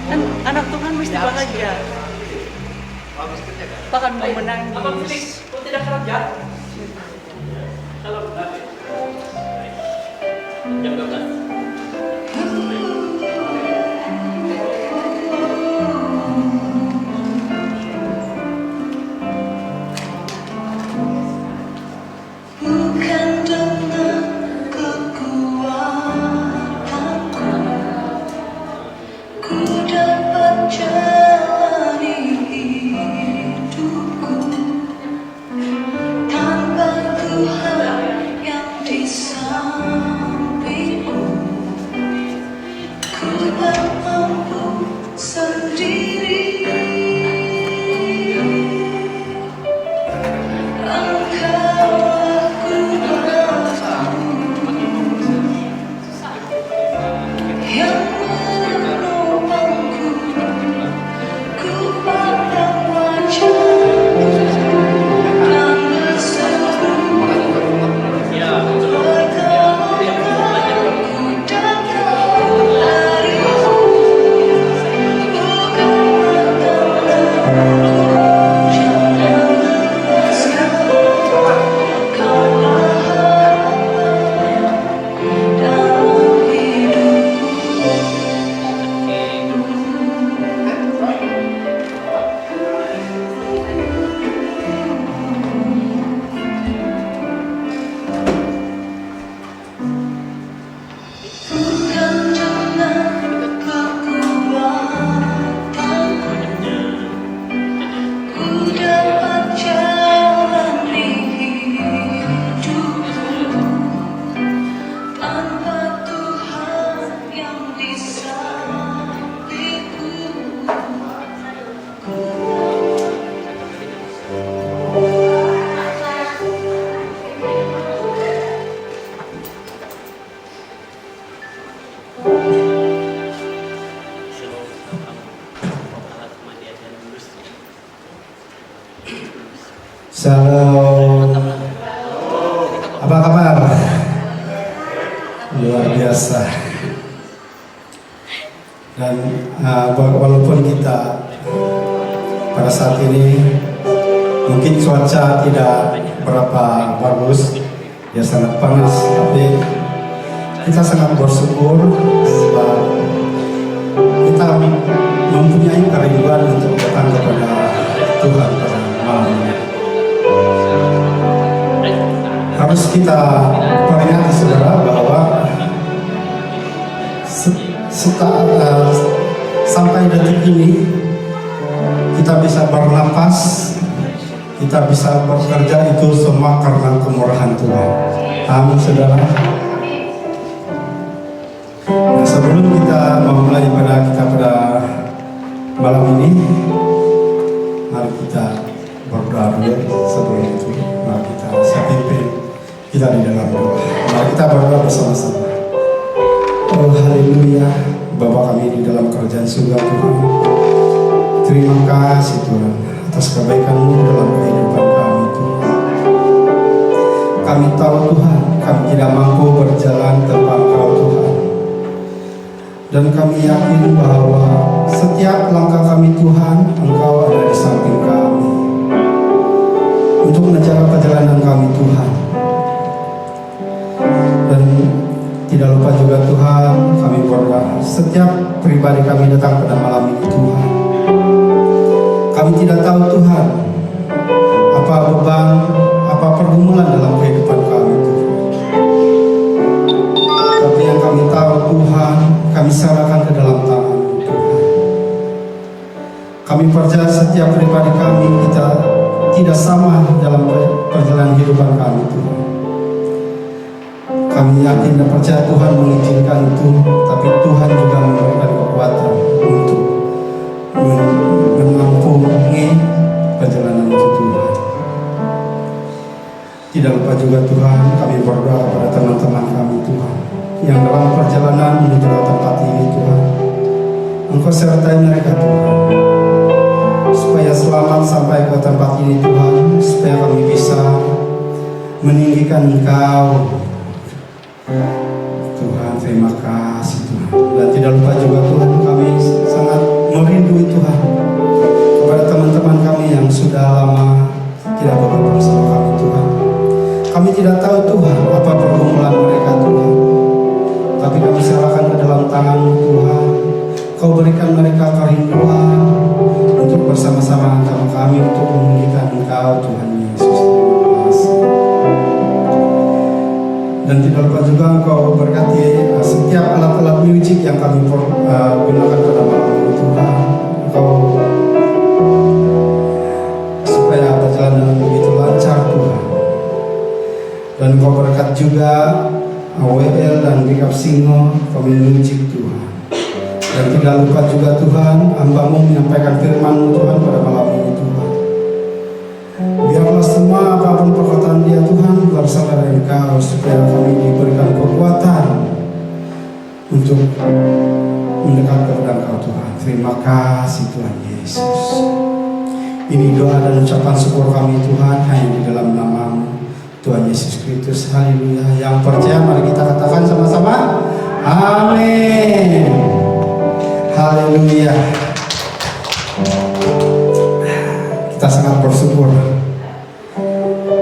Kan anak Tuhan mesti bahagia. Bahkan mau menangis. Abang Felix, kau tidak kerja? Kalau jam 12. Shalom. Apa kabar? Luar biasa. Dan walaupun kita pada saat ini mungkin cuaca tidak berapa bagus, ya sangat panas, tapi kita sangat bersyukur sebab kita mempunyai kerinduan untuk datang kepada Tuhan pada malam ini. Harus kita peringati saudara bahwa sampai detik ini kita bisa bernapas, kita bisa bekerja, itu semua karena kemurahan Tuhan. Amin saudara. Nah, sebelum kita memulai ibadah kita pada malam ini, mari kita berdoa dulu. Sebelum itu mari kita pimpin kita di dalam doa. Mari kita berdoa bersama-sama. Oh haleluya, Bapa kami di dalam kerajaan surga Tuhan, Terima kasih Tuhan atas kebaikan-Mu dalam kehidupan kami Tuhan. Kami tahu Tuhan, kami tidak mampu berjalan tanpa Engkau Tuhan. Dan kami yakin bahwa setiap langkah kami Tuhan, Engkau ada di samping kami untuk menjaga perjalanan kami Tuhan. Dan tidak lupa juga Tuhan, kami berdoa setiap pribadi kami datang pada malam ini Tuhan. Kami tidak tahu Tuhan apa beban, apa pergumulan dalam kehidupan kami Tuhan. Tapi yang kami tahu Tuhan, kami serahkan ke dalam tangan Tuhan. Kami percaya setiap pribadi kami kita tidak sama dalam perjalanan kehidupan kami Tuhan. Kami yakin dan percaya Tuhan mengizinkan itu, tapi Tuhan juga memberikan kekuatan untuk mengampungi perjalanan itu Tuhan. Tidak lupa juga Tuhan, kami berdoa kepada teman-teman kami Tuhan yang dalam perjalanan menuju ke tempat ini Tuhan. Engkau sertai mereka Tuhan, supaya selamat sampai ke tempat ini Tuhan, supaya kami bisa meninggikan Engkau Tuhan. Terima kasih Tuhan. Dan tidak lupa juga Tuhan, kami sangat merindui Tuhan kepada teman-teman kami yang sudah lama tidak bergabung bersama kami Tuhan. Kami tidak tahu Tuhan apa pergumulan mereka Tuhan, tapi kami serahkan ke dalam tangan-Mu Tuhan. Kau berikan mereka kerinduan untuk bersama-sama sama kami untuk meninggikan Engkau Tuhan Yesus. Terima kasih. Dan tidak lupa juga Engkau berkati setiap alat-alat musik yang kami gunakan pada malam ini Tuhan. Engkau supaya perjalanan begitu lancar Tuhan. Dan Engkau berkat juga AWL dan Bikap Singo pemilik musik Tuhan. Dan tidak lupa juga Tuhan, hamba-Mu menyampaikan firman-Mu Tuhan pada malam ini Tuhan. Biarlah semua apapun perkataan dia Tuhan berasal dari Engkau, supaya kami diberikan kekuatan untuk mendekat kepada Engkau Tuhan. Terima kasih Tuhan Yesus. Ini doa dan ucapan syukur kami Tuhan hanya di dalam nama-Mu Tuhan Yesus Kristus. Haleluya. Yang percaya mari kita katakan sama-sama, amin. Haleluya. Kita sangat bersyukur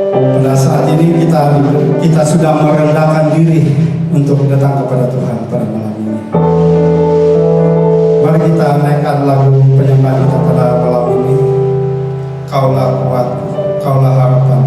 pada saat ini kita sudah merendahkan diri untuk datang kepada Tuhan pada malam ini. Mari kita naikkan lagu penyembahan kita pada malam ini. Kaulah kuat, Kaulah harapan.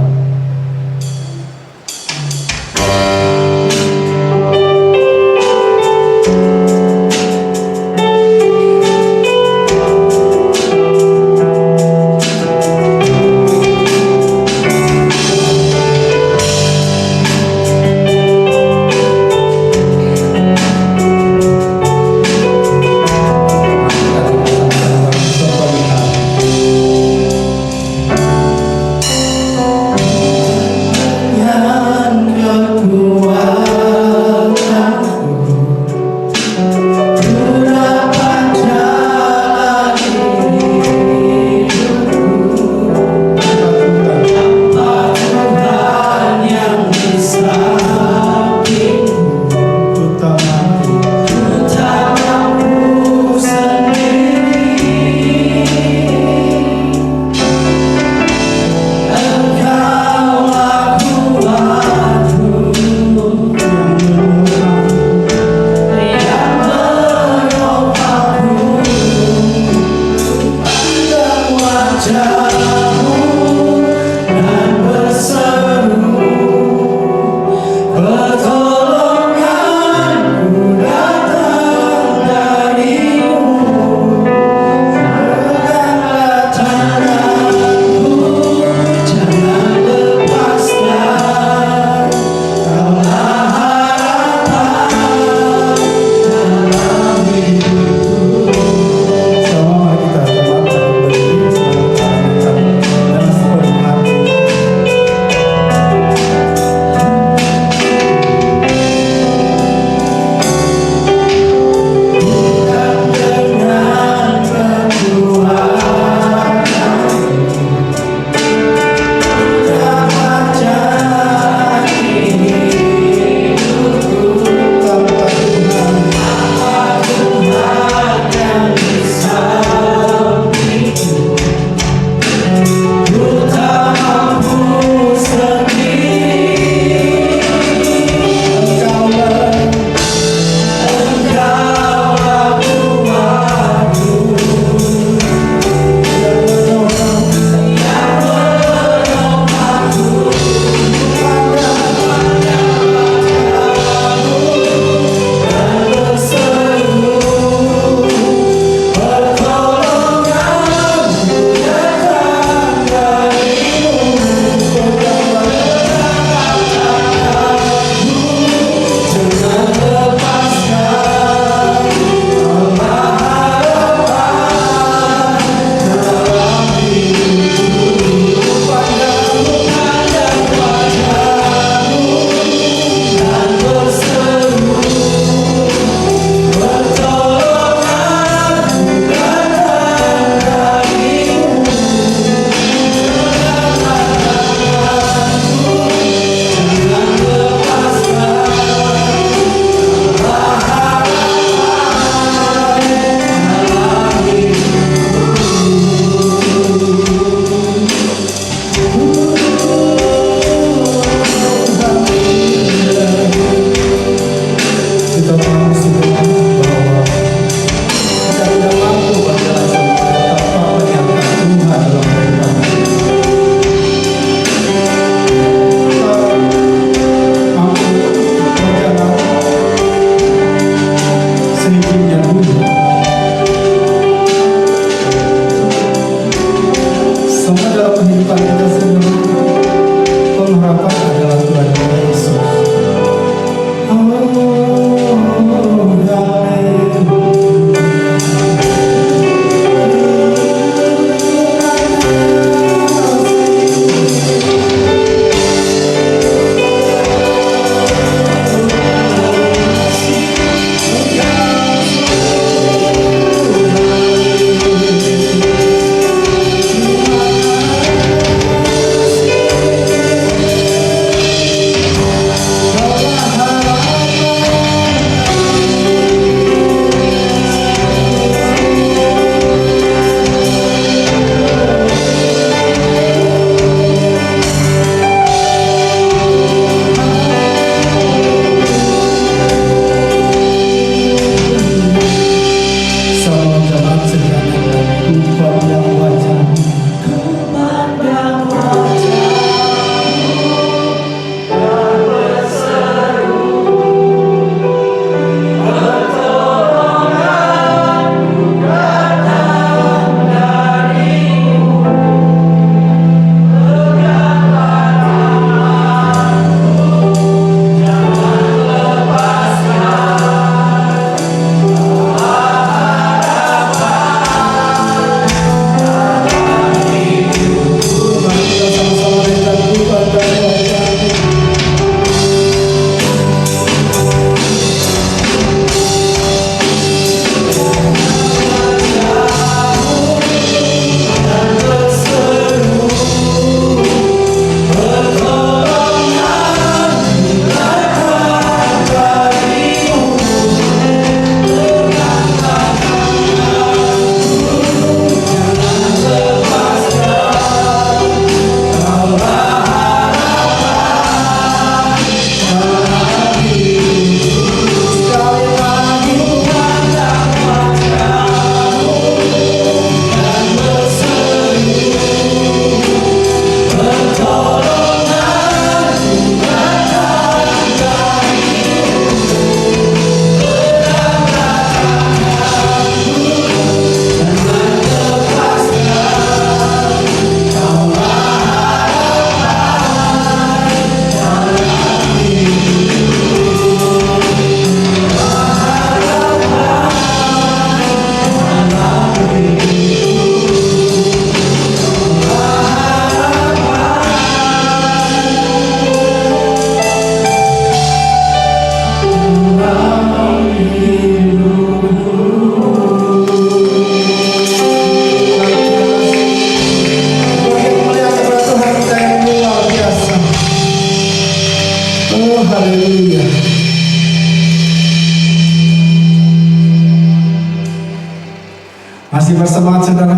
bersemangat saudara.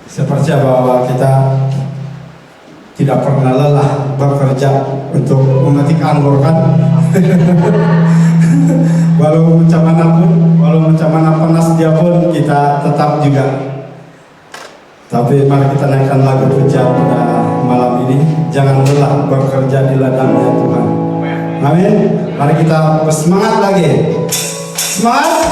Saya percaya bahwa kita tidak pernah lelah bekerja untuk memetik anggur kan. Walau macam mana pun, walau macam mana panas dia pun kita tetap juga. Tapi mari kita naikkan lagu pujian pada malam ini. Jangan lelah bekerja di ladangnya Tuhan. Amin. Mari kita bersemangat lagi. Semangat.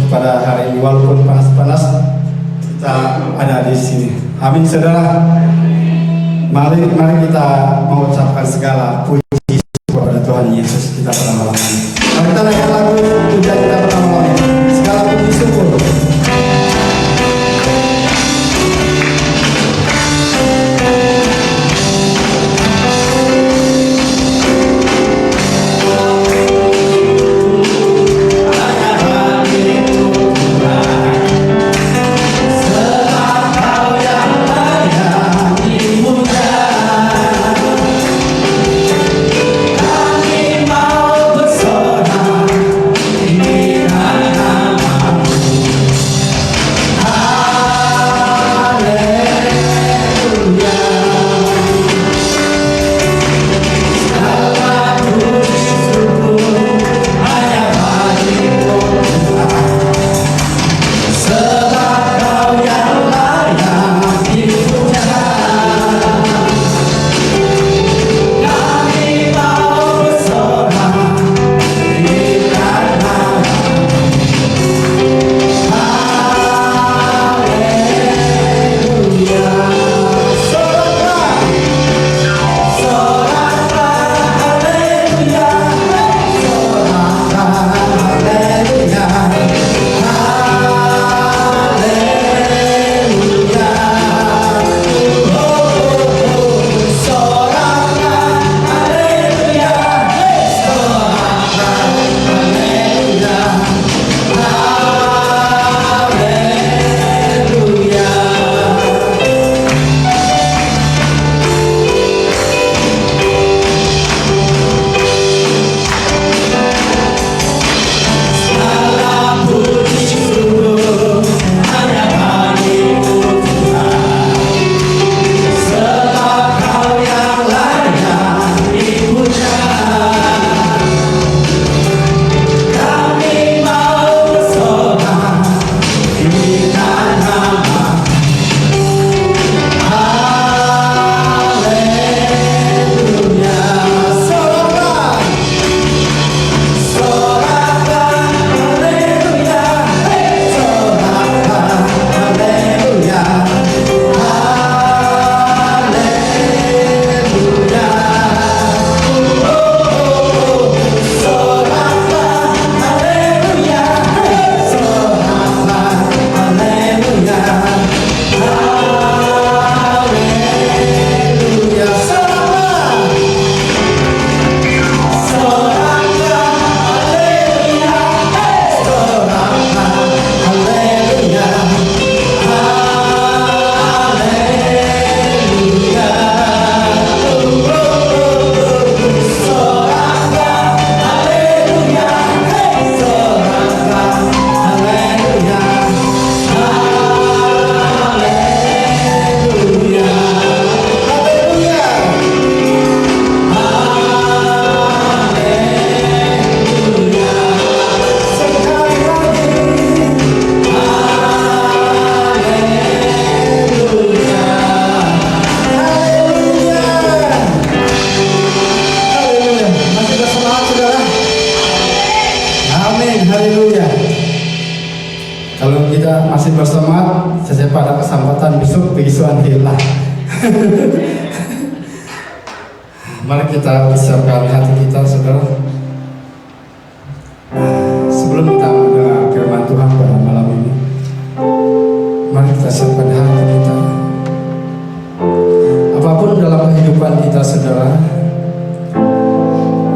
Pada hari ini walaupun panas-panas kita ada di sini. Amin saudara. Mari kita mengucapkan segala puji kepada Tuhan Yesus kita pada malam ini. Mari kita naikkan lagu pujian kita pada malam ini. Segala puji syukur. Kami mau bersorak. kesempatan besok begitu lah. Mari kita siapkan hati kita, saudara. Sebelum kita mendengar firman Tuhan pada malam ini, mari kita siapkan hati kita. Apapun dalam kehidupan kita, saudara,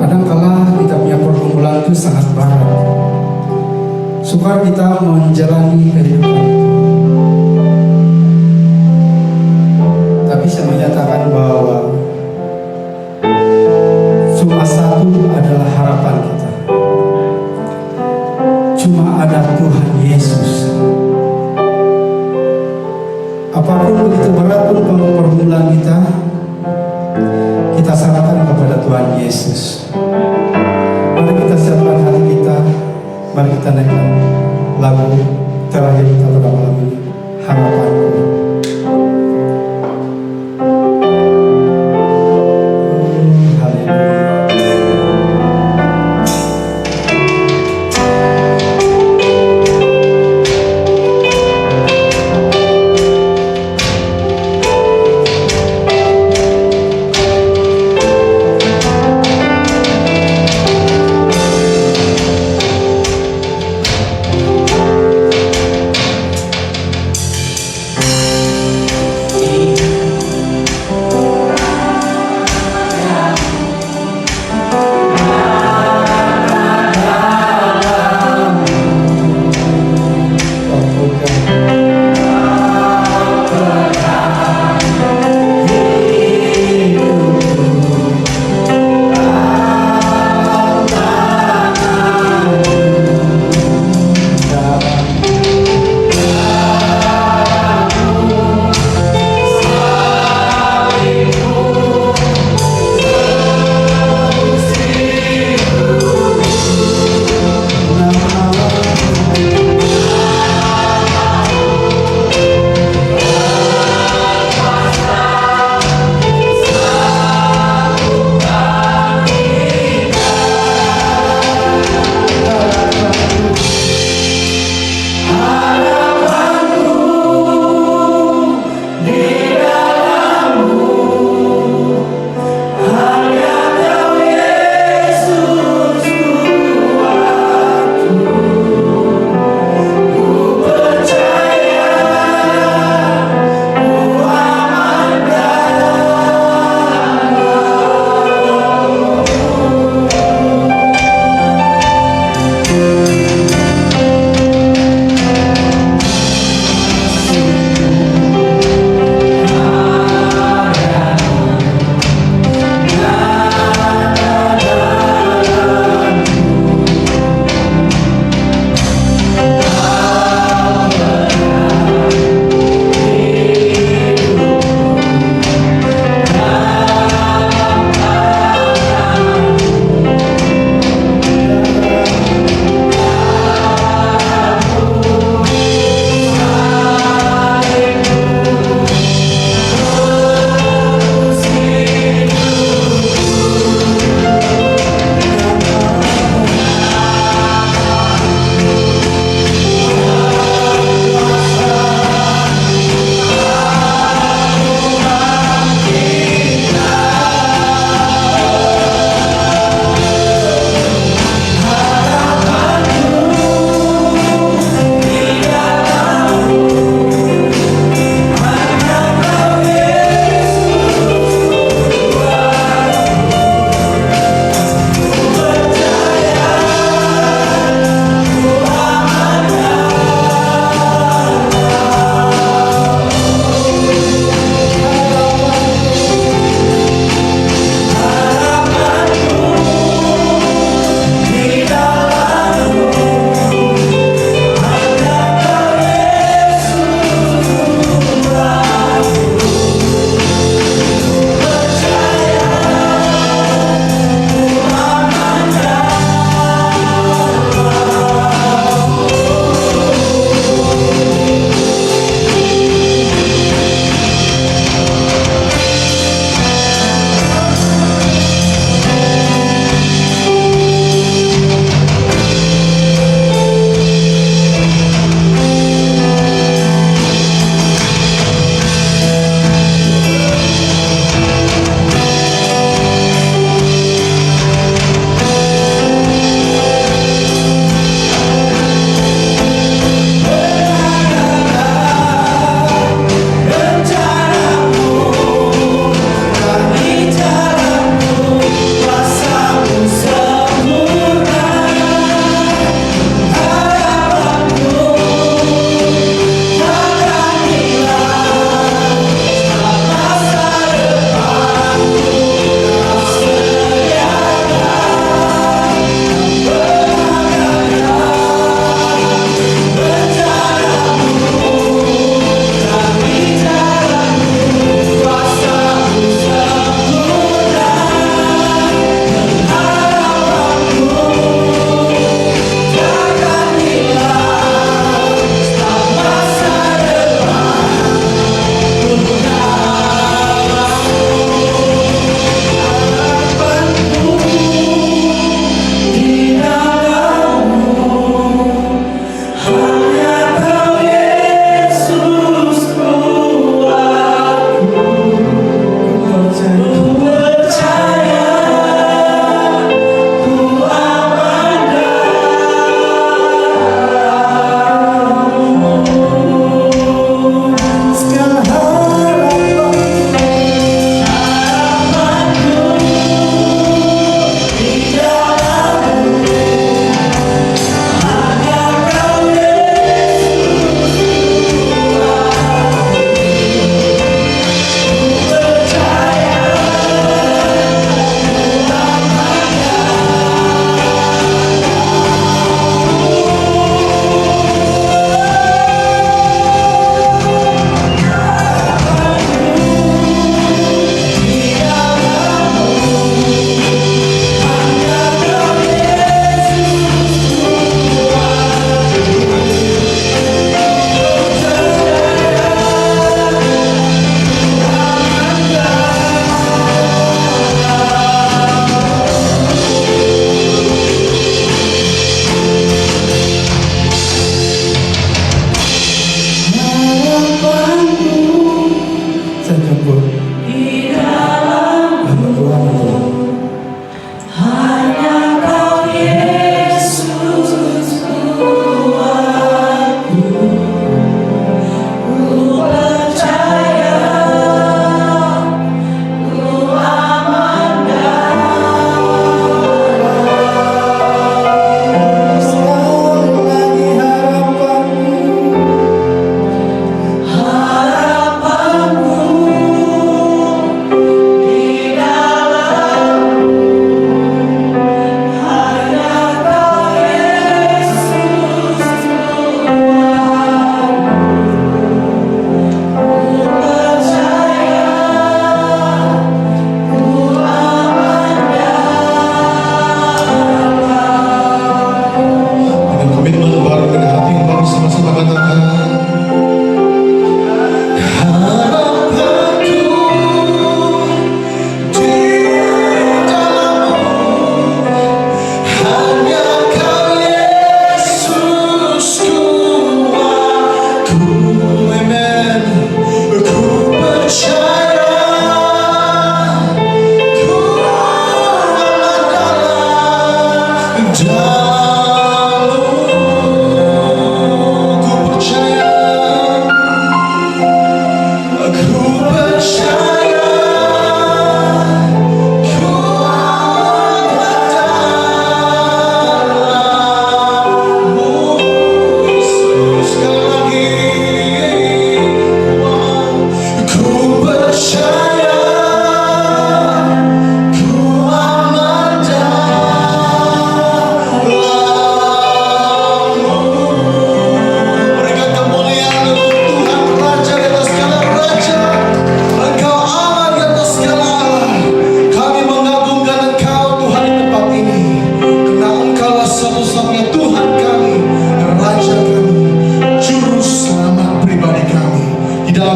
kadangkala kita punya pergumulan itu sangat berat. Sukar kita menjalani kehidupan itu. Tapi saya menyatakan bahwa cuma satu adalah harapan kita. Cuma ada Tuhan Yesus. Apapun begitu berat pun pergumulan kita serahkan kepada Tuhan Yesus. Mari kita siapkan hati kita. Mari kita naikkan lagu terakhir kita pada malam ini, Harapanku.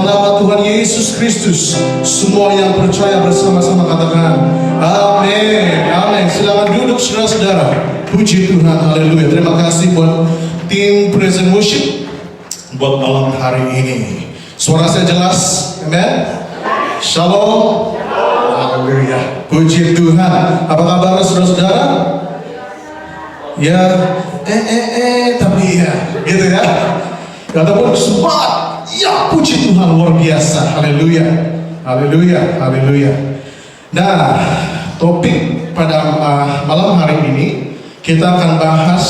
nama Tuhan Yesus Kristus, semua yang percaya bersama-sama katakan amin. Amin. Silakan duduk saudara-saudara. Puji Tuhan, haleluya. Terima kasih buat tim Praise and Worship buat malam hari ini. Suara saya jelas? Amen. Shalom. Haleluya. Puji Tuhan. Apa kabar saudara-saudara? Ya, tapi ya, gitu ya. Ataupun semangat, ya puji Tuhan luar biasa. Haleluya, haleluya, haleluya. Nah, topik pada malam hari ini kita akan bahas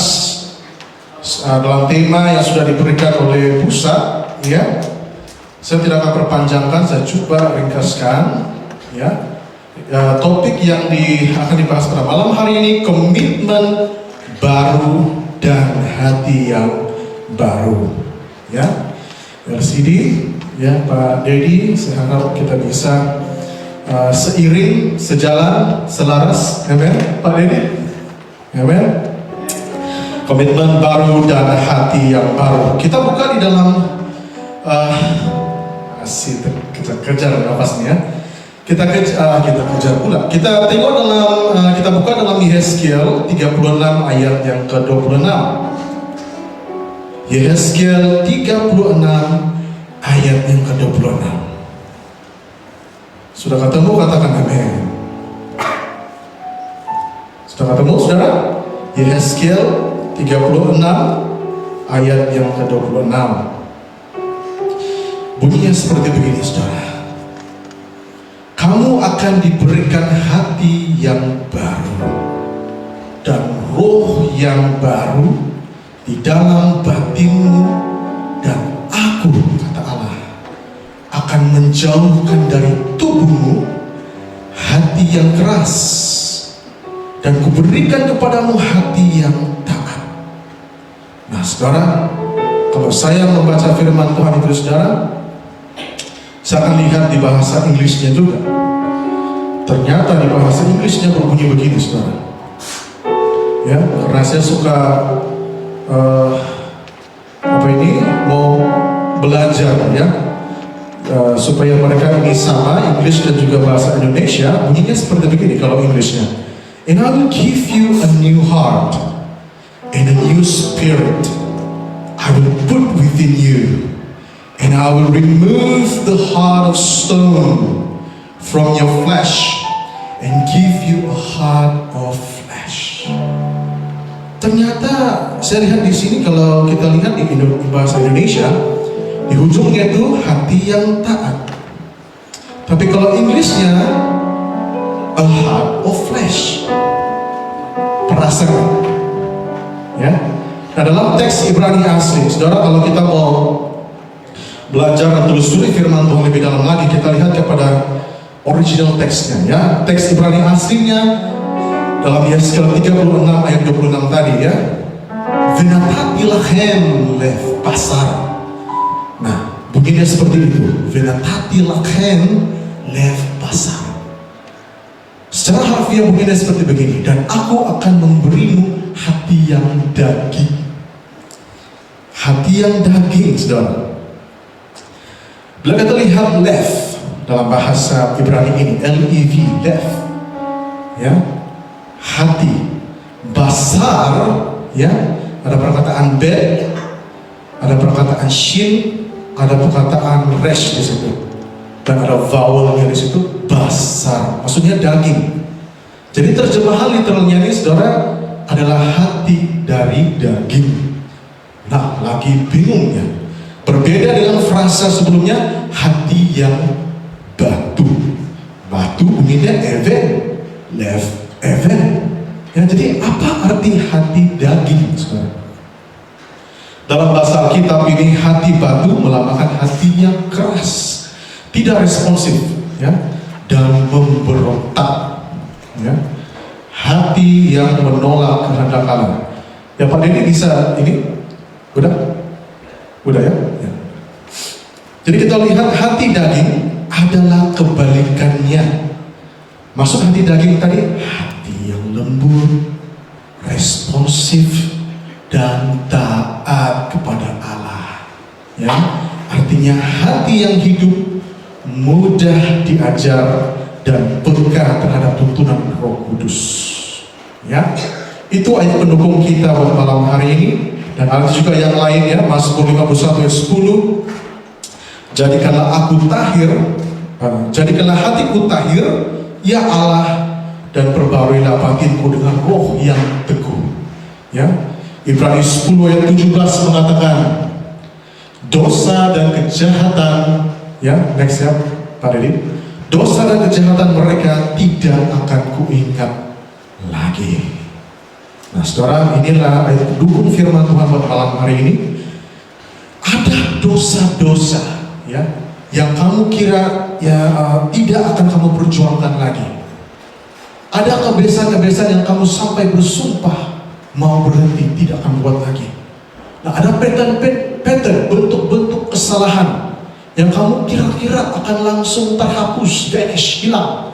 dalam tema yang sudah diberikan oleh pusat. Ya, saya tidak akan perpanjangkan, saya coba ringkaskan. Ya, topik yang akan dibahas pada malam hari ini, komitmen baru dan hati yang baru. Ya, RCD, ya Pak Dedi, saya harap kita bisa seiring, sejalan, selaras, amen, Pak Dedi, amen. Komitmen baru dan hati yang baru. Kita buka di dalam kita kejar napasnya ya. Kita kejar pula. Kita tengok dalam kita buka dalam Yehezkiel 36 ayat yang ke-26. Yehezkiel 36 ayat yang ke-26. Sudah ketemu, katakan amin. Sudah ketemu saudara? Yehezkiel 36 ayat yang ke-26. Bunyinya seperti begini saudara. Kamu akan diberikan hati yang baru dan roh yang baru di dalam batinmu, dan aku, kata Allah, akan menjauhkan dari tubuhmu hati yang keras dan kuberikan kepadamu hati yang taat. Nah saudara, kalau saya membaca firman Tuhan itu saudara, saya akan lihat di bahasa Inggrisnya juga. Ternyata di bahasa Inggrisnya berbunyi begini saudara. Ya, karena saya suka mau belajar ya, supaya mereka ini sama Inggris dan juga bahasa Indonesia. Bunyinya seperti begini kalau Inggrisnya. And I will give you a new heart and a new spirit I will put within you, and I will remove the heart of stone from your flesh and give you a heart of flesh. Ternyata saya lihat di sini, kalau kita lihat di bahasa Indonesia, di ujungnya itu hati yang taat. Tapi kalau Inggrisnya a heart of flesh, perasaan. Ya. Nah dalam teks Ibrani asli, saudara, kalau kita mau belajar dan telusuri firman Tuhan lebih dalam lagi, kita lihat kepada original teksnya ya. Teks Ibrani aslinya dalam Yehezkiel 36 ayat 26 tadi ya. Venatati lachem lev basar. Nah, bunyinya seperti itu. Venatati lachem lev basar. Secara harfiah bunyinya seperti begini. Dan aku akan memberimu hati yang daging. Hati yang daging, saudara. Bila kita lihat lev dalam bahasa Ibrani ini, L-E-V, lev, ya, hati. Basar, ya, ada perkataan bet, ada perkataan shin, ada perkataan resh di situ, dan ada vowelnya di situ, basar, maksudnya daging. Jadi terjemahan literalnya ini, saudara, adalah hati dari daging. Nah, lagi bingungnya. Berbeda dengan frasa sebelumnya, hati yang batu. Batu bunyinya even, lev, even. Ya, jadi apa arti hati daging, saudara? Dalam bahasa Alkitab ini, hati batu melambangkan hati yang keras, tidak responsif, ya, dan memberontak, ya. Hati yang menolak kehendak Allah. Ya Pak Denny bisa ini? Udah ya? Ya. Jadi kita lihat hati daging adalah kebalikannya. Maksud hati daging tadi, hati yang lembut, responsif, dan taat kepada Allah. Ya, Artinya hati yang hidup, mudah diajar, dan peka terhadap tuntunan Roh Kudus. Ya, itu ayat pendukung kita buat malam hari ini. Dan ada juga yang lain ya, Mazmur 51 ayat 10. Jadikanlah aku tahir, jadikanlah hatiku tahir, ya Allah, dan perbaruilah batinku dengan roh yang teguh. Ya, Ibrani 10 ayat 17 mengatakan, dosa dan kejahatan, ya, next ya, Pak Dedi, dosa dan kejahatan mereka tidak akan kuingat lagi. Nah, saudara, inilah ayat pendukung firman Tuhan pada malam hari ini. Ada dosa-dosa ya yang kamu kira ya tidak akan kamu perjuangkan lagi. Ada kebiasaan-kebiasaan yang kamu sampai bersumpah mau berhenti, tidak akan buat lagi. Nah, ada pattern bentuk-bentuk kesalahan yang kamu kira-kira akan langsung terhapus, vanish, hilang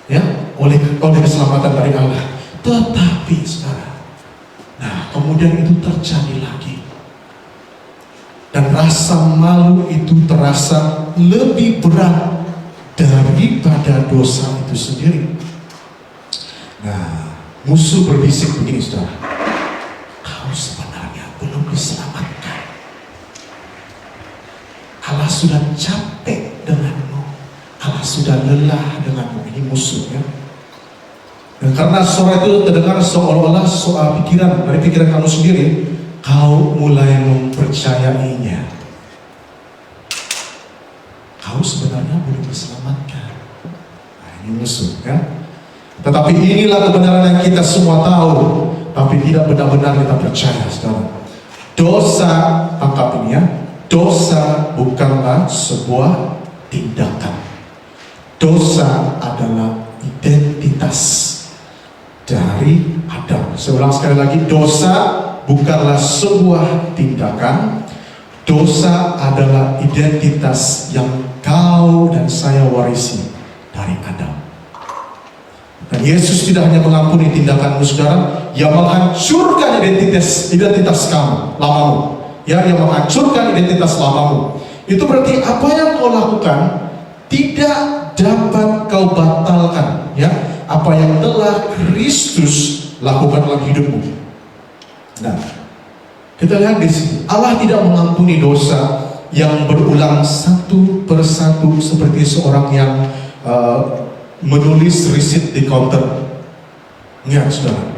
ya oleh keselamatan dari Allah. Tetapi saudara, nah kemudian itu terjadi lagi, dan rasa malu itu terasa lebih berat daripada dosa itu sendiri. Nah, musuh berbisik begini, saudara, kau sebenarnya belum diselamatkan. Allah sudah capek denganmu, Allah sudah lelah denganmu. Ini musuhnya. Dan karena suara itu terdengar seolah-olah soal pikiran, dari pikiran kamu sendiri, kau mulai mempercayainya. Kau sebenarnya belum diselamatkan. Nah, ini musuh kan? Tetapi inilah kebenaran yang kita semua tahu, tapi tidak benar-benar kita percaya, saudara. Dosa, tangkap ini ya, dosa bukanlah sebuah tindakan. Dosa adalah identitas dari Adam. Saya ulang sekali lagi, dosa bukanlah sebuah tindakan. Dosa adalah identitas yang kau dan saya warisi dari Adam. Dan Yesus tidak hanya mengampuni tindakanmu, saudara, yang menghancurkan identitas kamu, lamamu. Ya, yang menghancurkan identitas lamamu. Itu berarti apa yang kau lakukan tidak dapat kau batalkan. Ya, apa yang telah Kristus lakukan dalam hidupmu. Nah, kita lihat di sini, Allah tidak mengampuni dosa yang berulang satu persatu seperti seorang yang menulis risit di counter. Ingat, saudara,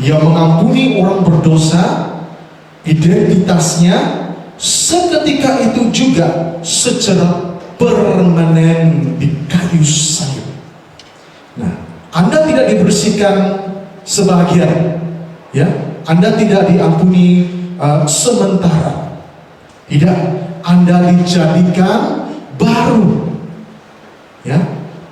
yang mengampuni orang berdosa identitasnya seketika itu juga secara permanen di kayu salib. Nah, Anda tidak dibersihkan sebagian, ya, Anda tidak diampuni sementara, tidak, Anda dijadikan baru, ya.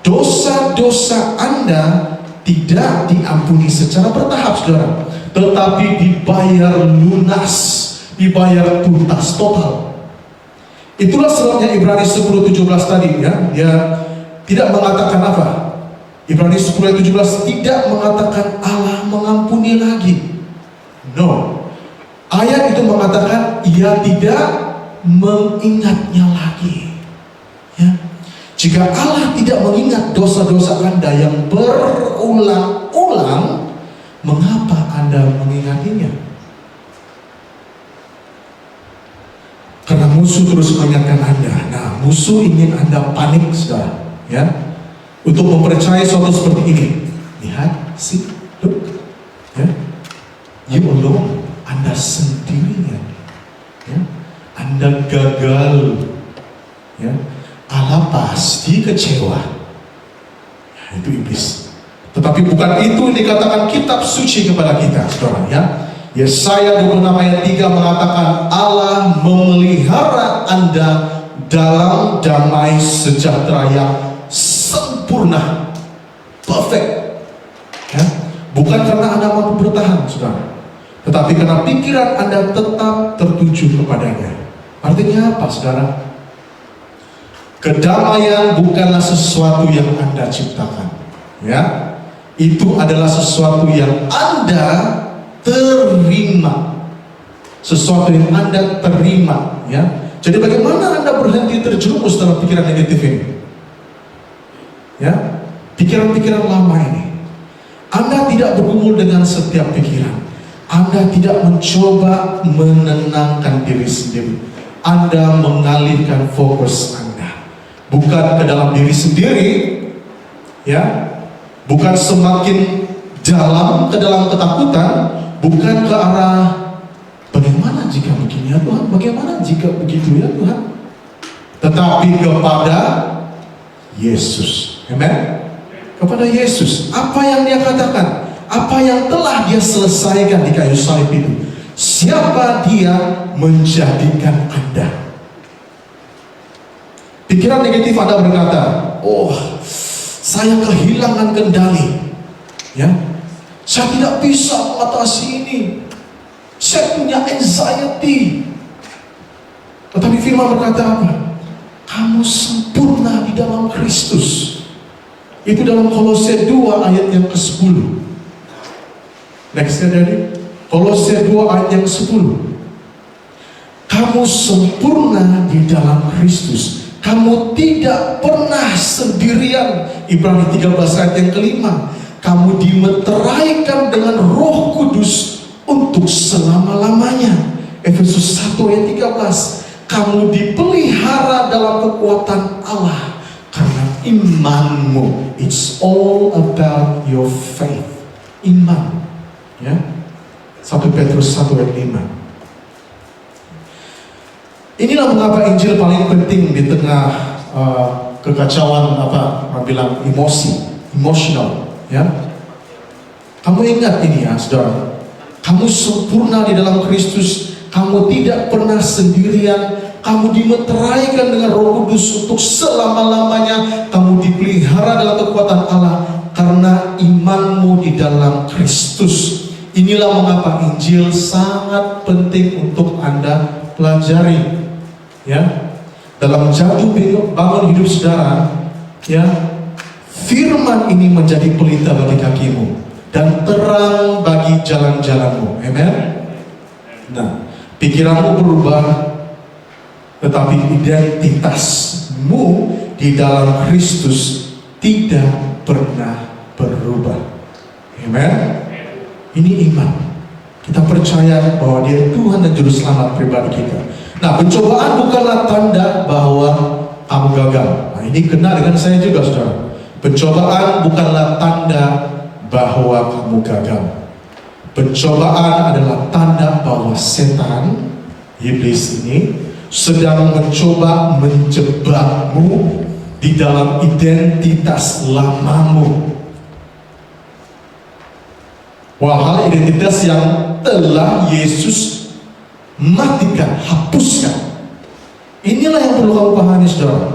Dosa-dosa Anda tidak diampuni secara bertahap, saudara, tetapi dibayar lunas, dibayar tuntas, total. Itulah sebabnya Ibrani 10:17 tadi, ya, dia tidak mengatakan apa? Ibrani 10:17 tidak mengatakan Allah mengampuni lagi. No. Ayat itu mengatakan ia tidak mengingatnya lagi. Ya. Jika Allah tidak mengingat dosa-dosa Anda yang berulang-ulang, mengapa Anda mengingatinya? Karena musuh terus mengingatkan Anda. Nah, musuh ingin Anda panik, saudara, ya, untuk mempercayai sesuatu seperti ini. Lihat, see, look, ya, you alone, Anda sendirian, ya, Anda gagal, ya, Allah pasti kecewa. Nah, itu iblis. Tetapi bukan itu yang dikatakan kitab suci kepada kita, saudara, ya. Yesaya 26 ayat 3 mengatakan Allah memelihara Anda dalam damai sejahtera yang sempurna, perfect, ya. Bukan karena Anda mampu bertahan, saudara, tetapi karena pikiran Anda tetap tertuju kepadanya. Artinya apa, saudara? Kedamaian bukanlah sesuatu yang Anda ciptakan, ya. Itu adalah sesuatu yang Anda terima, sesuatu yang Anda terima, ya, Jadi bagaimana Anda berhenti terjerumus dalam pikiran negatif ini? Ya, pikiran-pikiran lama ini. Anda tidak bergumul dengan setiap pikiran. Anda tidak mencoba menenangkan diri sendiri. Anda mengalihkan fokus Anda bukan ke dalam diri sendiri, ya, bukan semakin dalam ke dalam ketakutan, bukan ke arah bagaimana jika begini ya Tuhan, bagaimana jika begitu ya Tuhan, tetapi kepada Yesus. Amen. Kepada Yesus, apa yang Dia katakan, apa yang telah Dia selesaikan di kayu salib itu, siapa Dia menjadikan Anda. Pikiran negatif Anda berkata, oh, saya kehilangan kendali, ya, saya tidak bisa mengatasi ini, saya punya anxiety. Tetapi firman berkata apa? Kamu sempurna di dalam Kristus. Itu dalam Kolose 2 ayat yang ke-10. Nextnya dari Kolose 2 ayat yang 10. Kamu sempurna di dalam Kristus. Kamu tidak pernah sendirian. Ibrani 13 ayat yang ke-5. Kamu dimeteraikan dengan Roh Kudus untuk selama-lamanya. Efesus 1 ayat 13. Kamu dipelihara dalam kekuatan Allah karena imanmu. It's all about your faith. Iman, ya. 1 Petrus 1 ayat 5. Inilah mengapa Injil paling penting di tengah kekacauan orang bilang emotional, ya. Kamu ingat ini ya, saudara. Kamu sempurna di dalam Kristus. Kamu tidak pernah sendirian. Kamu dimeteraikan dengan Roh Kudus untuk selama-lamanya. Kamu dipelihara dalam kekuatan Allah karena imanmu di dalam Kristus. Inilah mengapa Injil sangat penting untuk Anda pelajari, ya. Dalam jatuh bangun hidup saudara, ya, firman ini menjadi pelita bagi kakimu dan terang bagi jalan-jalanmu. Amen. Nah, pikiranmu berubah, tetapi identitasmu di dalam Kristus tidak pernah berubah. Amen. Ini iman. Kita percaya bahwa Dia Tuhan dan Juru Selamat pribadi kita. Nah, pencobaan bukanlah tanda bahwa kamu gagal. Nah, ini kena dengan saya juga, saudara. Pencobaan bukanlah tanda bahwa kamu gagal. Pencobaan adalah tanda bahwa setan, iblis ini, sedang mencoba menjebakmu di dalam identitas lamamu. Walhal identitas yang telah Yesus matikan, hapuskan. Inilah yang perlu kamu pahami, saudara.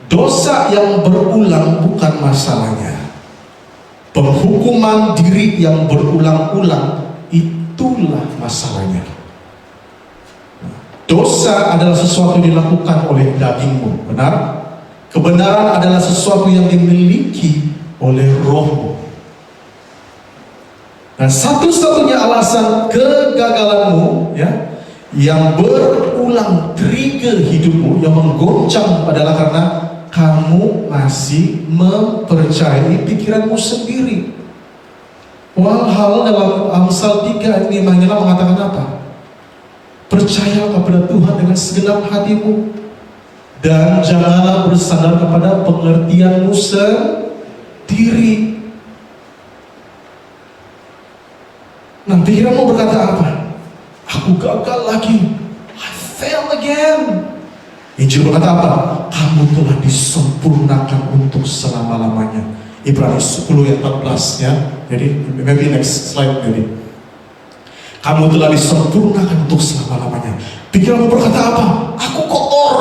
Dosa yang berulang bukan masalahnya. Penghukuman diri yang berulang-ulang itulah masalahnya. Dosa adalah sesuatu yang dilakukan oleh dagingmu, benar? Kebenaran adalah sesuatu yang dimiliki oleh rohmu. Dan satu-satunya alasan kegagalanmu, ya, yang berulang trigger hidupmu, yang menggoncang adalah karena kamu masih mempercayai pikiranmu sendiri. Walhal dalam Amsal 3 ini mengatakan apa? Percayalah kepada Tuhan dengan segenap hatimu dan janganlah bersandar kepada pengertianmu sendiri. Nah, pikiranmu berkata apa? Aku gagal lagi. I fail again. Injil berkata apa? Kamu telah disempurnakan untuk selama-lamanya. Ibrani 10 ayat 14, ya. Jadi, maybe next slide, jadi. Kamu telah disempurnakan untuk selama-lamanya. Pikiranmu berkata apa? Aku kotor.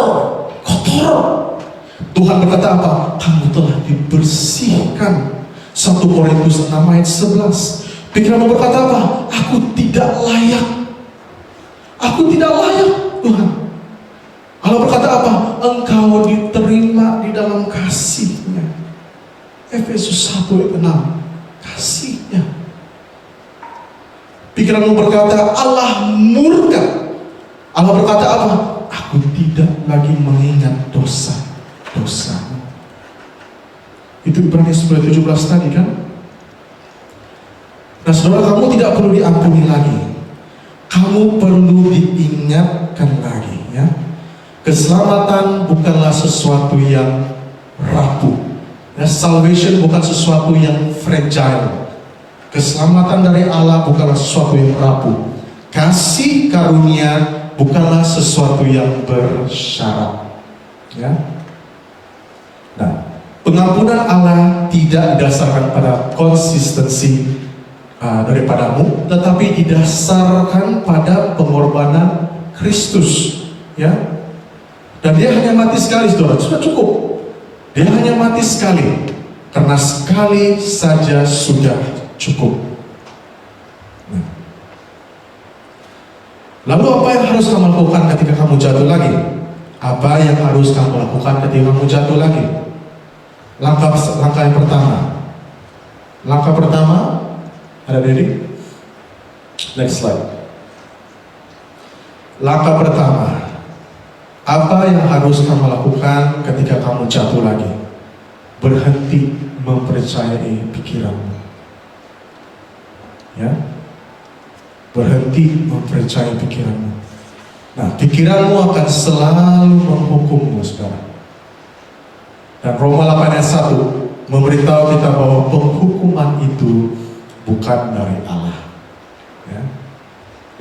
Tuhan berkata apa? Kamu telah dibersihkan. 1 Korintus 6 ayat 11. Pikiranmu berkata apa? Aku tidak layak. Aku tidak layak, Tuhan. Allah berkata apa? Engkau diterima di dalam kasih-Nya. Efesus 1 ayat 6. Kasih-Nya. Pikiranmu berkata Allah murka. Allah berkata apa? Aku tidak lagi mengingat dosa-dosamu. Itu Ibrani 10:17 tadi kan? Nah saudara, kamu tidak perlu diampuni lagi. Kamu perlu diingatkan lagi ya. Keselamatan bukanlah sesuatu yang rapuh. Ya, salvation bukan sesuatu yang fragile. Keselamatan dari Allah bukanlah sesuatu yang rapuh. Kasih karunia bukanlah sesuatu yang bersyarat. Ya. Nah, pengampunan Allah tidak didasarkan pada konsistensi daripadamu, tetapi didasarkan pada pengorbanan Kristus. Ya. Dan dia hanya mati sekali, saudara. Sudah cukup. Dia hanya mati sekali. Karena sekali saja sudah cukup. Nah. Lalu apa yang harus kamu lakukan ketika kamu jatuh lagi? Apa yang harus kamu lakukan ketika kamu jatuh lagi? Langkah yang pertama. Langkah pertama, ada Dedi? Next slide. Langkah pertama, apa yang harus kamu lakukan ketika kamu jatuh lagi? Berhenti mempercayai pikiranmu. Ya, berhenti mempercayai pikiranmu. Nah, pikiranmu akan selalu menghukummu, saudara. Dan Roma 8 ayat 1 memberitahu kita bahwa penghukuman itu bukan dari Allah. Ya.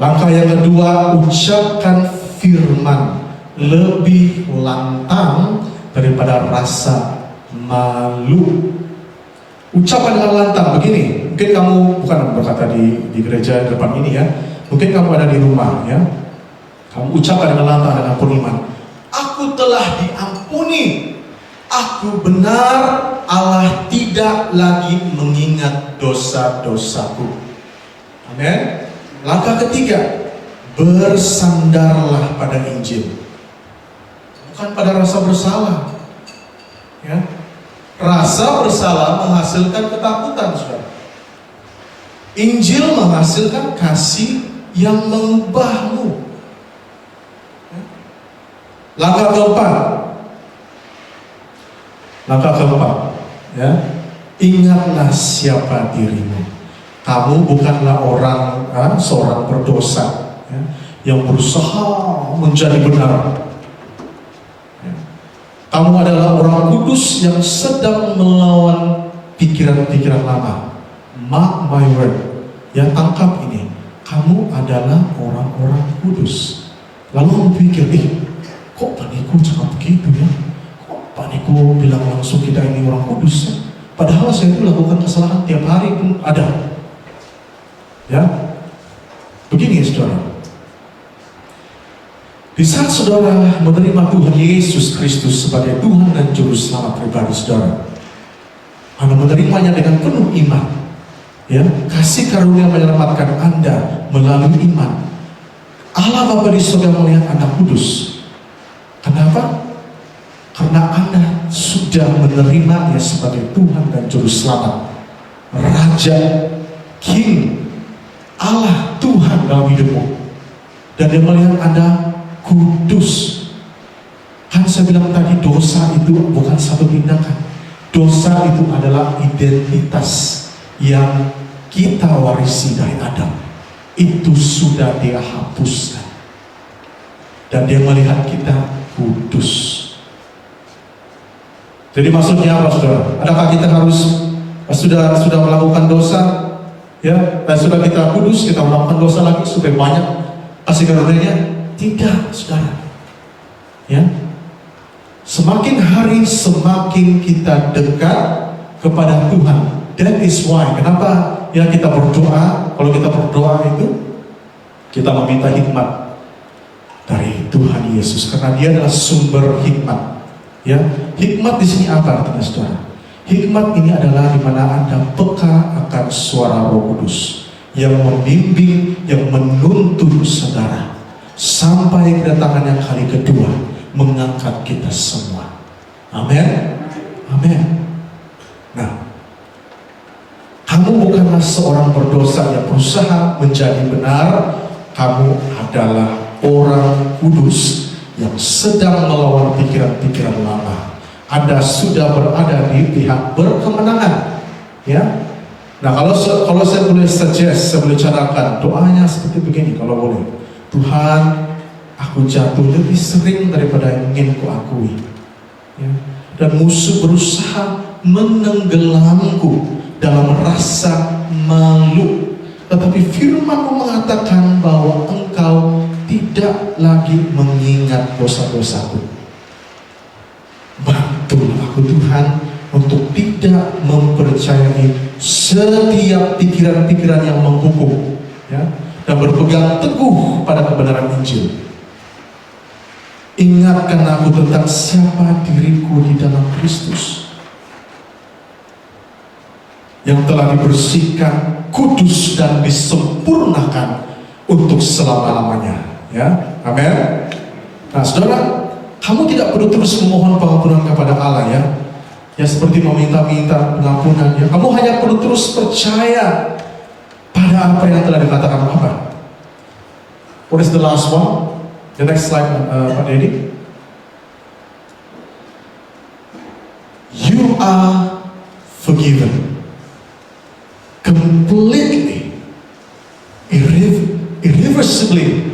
Langkah yang kedua, ucapkan firman lebih lantang daripada rasa malu. Ucapan dengan lantang begini. Mungkin kamu bukan berkata di gereja depan ini ya. Mungkin kamu ada di rumah ya. Kamu ucapkan dengan lantang dengan beriman. Aku telah diampuni. Aku benar, Allah tidak lagi mengingat dosa-dosaku. Amin. Langkah ketiga, bersandarlah pada Injil. Bukan pada rasa bersalah. Ya. Rasa bersalah menghasilkan ketakutan, saudara. Injil menghasilkan kasih yang mengubahmu. Ya. Langkah keempat, ya, ingatlah siapa dirimu. Kamu bukanlah seorang berdosa ya, yang berusaha menjadi benar. Ya. Kamu adalah orang kudus yang sedang melawan pikiran-pikiran lama. Mark my word. Ya, tangkap ini. Kamu adalah orang-orang kudus. Lalu kamu pikir, kok paniku cakap begitu ya? Pak Niko bilang langsung kita ini orang kudus ya? Padahal saya itu lakukan kesalahan tiap hari pun ada. Ya, begini saudara. Di saat saudara menerima Tuhan Yesus Kristus sebagai Tuhan dan Juru Selamat pribadi saudara, Anda menerimanya dengan penuh iman. Ya, kasih karunia menyelamatkan Anda melalui iman. Allah Bapa di surga melihat Anda kudus. Kenapa? Karena Anda sudah menerimanya sebagai Tuhan dan Juru Selamat, Raja, King, Allah, Tuhan dalam hidupmu. Dan Dia melihat Anda kudus. Kan saya bilang tadi, dosa itu bukan satu tindakan. Dosa itu adalah identitas yang kita warisi dari Adam. Itu sudah Dia hapuskan. Dan Dia melihat kita kudus. Jadi maksudnya apa, saudara? Adakah kita harus sudah melakukan dosa, ya? Sudah kita kudus, kita melakukan dosa lagi supaya banyak kasih karunia-Nya? Tidak, saudara. Ya, semakin hari semakin kita dekat kepada Tuhan. That is why. Kenapa? Ya kita berdoa. Kalau kita berdoa itu kita meminta hikmat dari Tuhan Yesus, karena Dia adalah sumber hikmat. Ya, hikmat di sini apa artinya, saudara? Hikmat ini adalah di mana Anda peka akan suara Roh Kudus yang membimbing, yang menuntun saudara sampai kedatangan yang kali kedua mengangkat kita semua. Amin. Amin. Nah, kamu bukanlah seorang berdosa yang berusaha menjadi benar. Kamu adalah orang kudus yang sedang melawan pikiran-pikiran lama. Anda sudah berada di pihak berkemenangan, ya. Nah, kalau saya boleh suggest, saya boleh cadangkan doanya seperti begini, kalau boleh. Tuhan, aku jatuh lebih sering daripada yang ingin kuakui, ya. Dan musuh berusaha menenggelamku dalam rasa malu. Tetapi firman-Mu mengatakan bahwa Engkau tidak lagi mengingat dosa-dosaku. Bantulah aku Tuhan untuk tidak mempercayai setiap pikiran-pikiran yang menghukum, ya, dan berpegang teguh pada kebenaran Injil. Ingatkan aku tentang siapa diriku di dalam Kristus, yang telah dibersihkan, kudus dan disempurnakan untuk selama-lamanya, ya. Amin. Nah, saudara, kamu tidak perlu terus memohon pengampunan kepada Allah, ya. Ya, seperti meminta-minta pengampunan, ya. Kamu hanya perlu terus percaya pada apa yang telah dikatakan Bapa. What is the last one? The next slide, Pak Dedi. You are forgiven. Completely, irreversibly,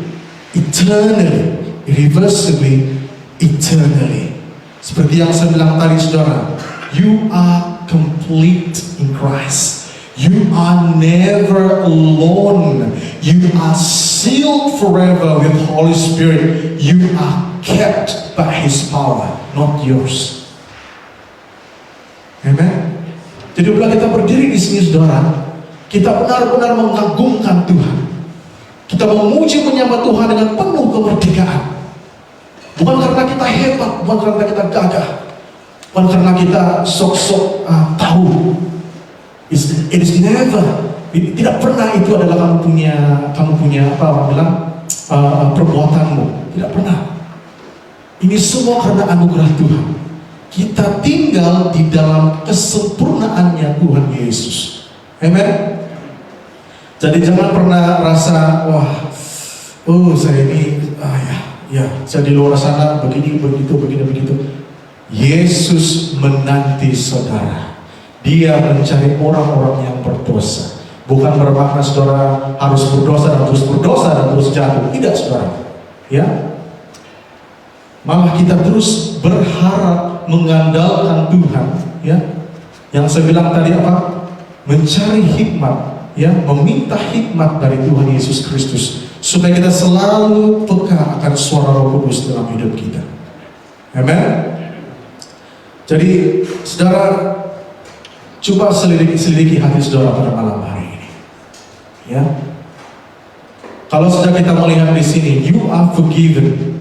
eternally, irreversibly, eternally. Seperti yang saya bilang tadi, saudara, you are complete in Christ. You are never alone. You are sealed forever with Holy Spirit. You are kept by His power, not yours. Amen. Jadi bila kita berdiri di sini, saudara, kita benar-benar mengagungkan Tuhan. Kita memuji menyembah Tuhan dengan penuh kemerdekaan. Bukan karena kita hebat, bukan karena kita gagah, bukan karena kita sok-sok tahu. It is never. Tidak pernah itu adalah kamu punya apa orang bilang perbuatanmu. Tidak pernah. Ini semua karena anugerah Tuhan. Kita tinggal di dalam kesempurnaannya Tuhan Yesus. Amen. Jadi jangan pernah rasa saya ini saya di luar sana begini begitu. Yesus menanti saudara. Dia mencari orang-orang yang berdosa. Bukan bermakna saudara harus berdosa dan terus jatuh. Tidak, saudara. Ya. Malah kita terus berharap mengandalkan Tuhan, ya. Yang saya bilang tadi apa? Mencari hikmat, ya, meminta hikmat dari Tuhan Yesus Kristus supaya kita selalu peka akan suara Roh Kudus dalam hidup kita. Amen. Jadi, saudara, coba selidiki hati saudara pada malam hari ini, ya. Kalau sudah kita melihat di sini, you are forgiven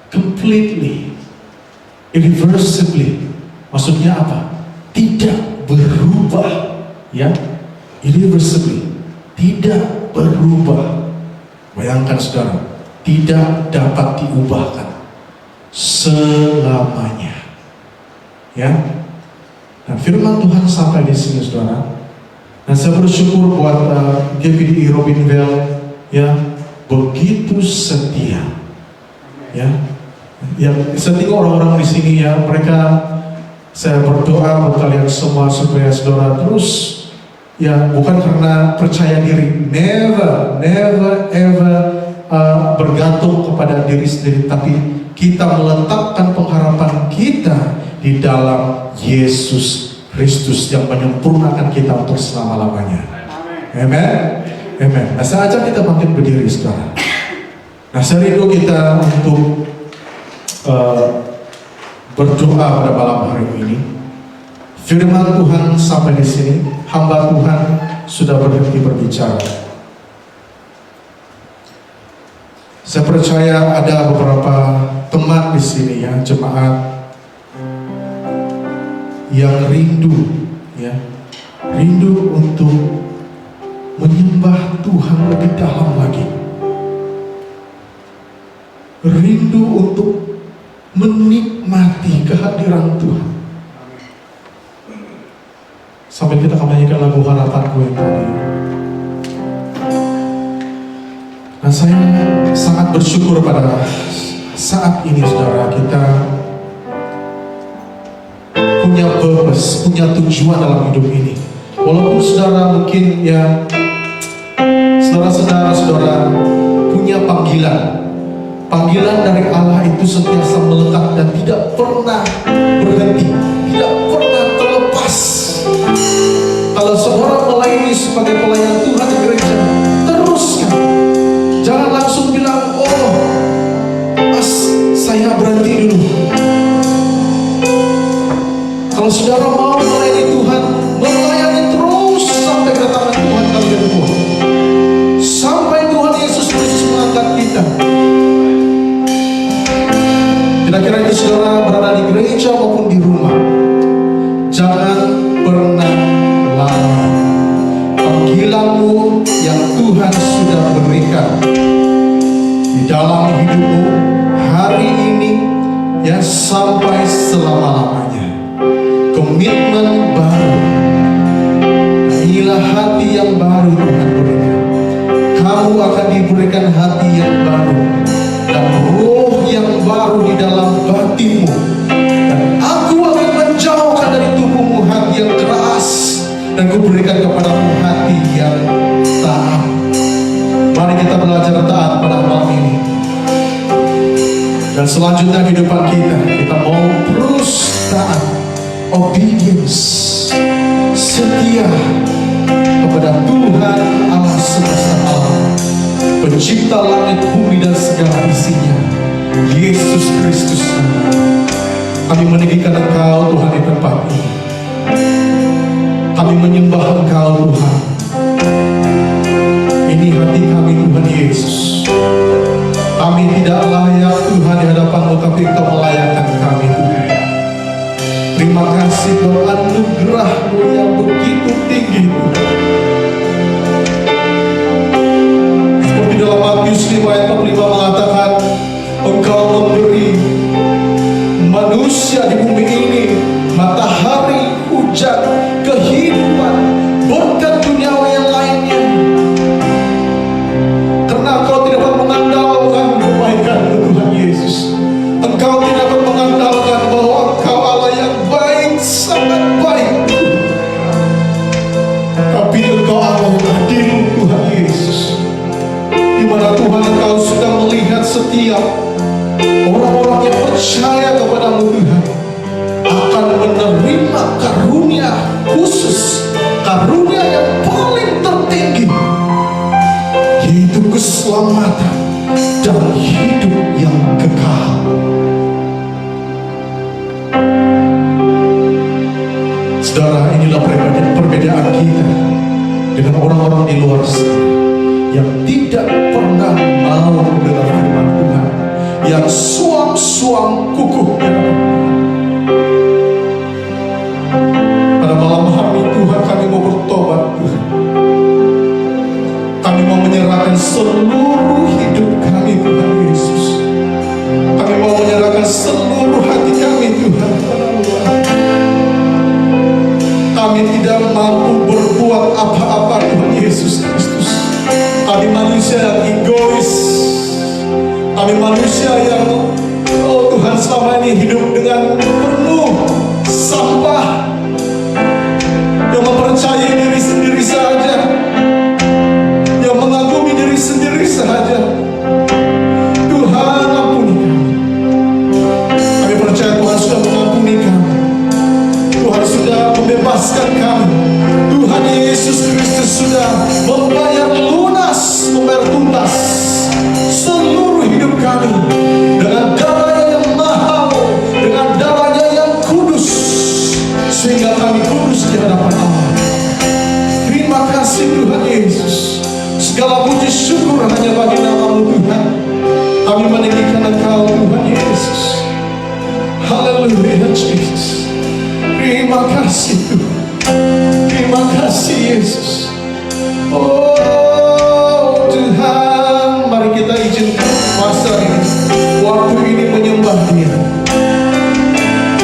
completely, irreversibly. Maksudnya apa? Tidak berubah, ya. Irreversibly, tidak berubah. Bayangkan saudara, tidak dapat diubahkan selamanya, ya. Nah, firman Tuhan sampai di sini, saudara. Dan saya bersyukur buat GPDI Robinville, ya, begitu setia, ya. Yang setia orang-orang di sini, ya, mereka, saya berdoa buat kalian semua supaya saudara terus, ya, bukan karena percaya diri, never ever bergantung kepada diri sendiri, tapi kita meletakkan pengharapan kita di dalam Yesus Kristus yang menyempurnakan kita untuk selama-lamanya. Amen. Amen. Nah, saya ajak kita makin berdiri sekarang. Nah, saya rindu kita untuk berdoa pada malam hari ini. Firman Tuhan sampai di sini, hamba Tuhan sudah berhenti berbicara. Saya percaya ada beberapa teman di sini, ya, jemaat yang rindu, ya, rindu untuk menyembah Tuhan lebih dalam lagi, rindu untuk menikmati kehadiran Tuhan. Sampai kita akan menyanyikan lagu harapanku yang tadi. Nah, Dan saya sangat bersyukur pada saat ini saudara, kita punya purpose, punya tujuan dalam hidup ini. Walaupun saudara mungkin ya saudara punya panggilan dari Allah itu sentiasa melekat dan tidak pernah berhenti, tidak pernah terlepas. Kalau seorang melayani sebagai pelayan Tuhan di gereja, teruskan. Jangan langsung bilang, oh mas saya berhenti dulu. Kalau saudara mau melayani Tuhan, melayani terus sampai kedatangan Tuhan kali kedua, sampai Tuhan Yesus Kristus mengangkat kita. Kira-kira itu saudara berada di gereja maupun di rumah, jangan pernah lalai panggilanmu yang Tuhan sudah berikan di dalam hidupmu hari ini ya, sampai selama-lamanya. Komitmen baru, inilah hati yang baru Tuhan berikan. Kamu akan diberikan hati yang baru dan roh yang baru di dalam batinmu, dan aku akan menjauhkan dari tubuhmu hati yang keras dan kuberikan kepadamu hati yang taat. Mari kita belajar taat pada malam ini, dan selanjutnya kehidupan kita mau terus taat, obedience, setia kepada Tuhan Allah semesta alam, pencipta langit bumi dan segala isinya, Yesus Kristus. Kami meninggikan Engkau Tuhan di tempat ini. Kami menyembah Engkau Tuhan. Ini hati kami Tuhan Yesus. Kami tidak layak Tuhan di hadapan-Mu, tapi Engkau melayakkan kami Tuhan. Terima kasih buat anugerah-Mu yang begitu tinggi Tuhan. Seperti dalam Matius 5 ayat 45 mengatakan, Engkau memberi manusia di bumi ini matahari, hujan, kehidupan, berkat duniawi yang lainnya. Karena Engkau tidak dapat mengandalkan kebaikan Tuhan Yesus. Engkau tidak dapat mengandalkan bahwa Engkau Allah yang baik, sangat baik, tapi Engkau Allah yang adil Tuhan Yesus, di mana Tuhan Engkau sudah melihat setiap orang-orang yang percaya kepada-Mu Tuhan akan menerima karunia khusus, karunia yang paling tertinggi, yaitu keselamatan dan hidup yang kekal. Saudara, inilah perbedaan kita dengan orang-orang di luar sana yang tidak pernah mau mendengar firman Tuhan, yang suam-suam kukuh. Pada malam hari Tuhan, kami mau bertobat Tuhan. Kami mau menyerahkan seluruh hidup kami Tuhan Yesus. Kami mau menyerahkan seluruh hati kami Tuhan. Kami tidak mampu berbuat apa-apa Tuhan Yesus Kristus. Kami manusia yang egois. Kami manusia yang, oh Tuhan, selama ini hidup dengan penuh sampah, yang mempercayai diri sendiri saja, yang mengagumi diri sendiri saja. Tuhan, ampuni kami. Kami percaya Tuhan sudah mengampuni kami. Tuhan sudah membebaskan kami. Tuhan Yesus Kristus sudah membayar lunas, membayar tuntas seluruh hidup kami dengan darah-Nya yang mahal, dengan darah-Nya yang kudus, sehingga kami kudus di hadapan Allah. Terima kasih Tuhan Yesus. Segala puji syukur hanya bagi nama-Mu Tuhan. Kami meninggikan Engkau Tuhan Yesus. Haleluya Jesus. Terima kasih Tuhan. Terima kasih Yesus. Oh Tuhan, mari kita izinkan masa ini, waktu ini menyembah Dia.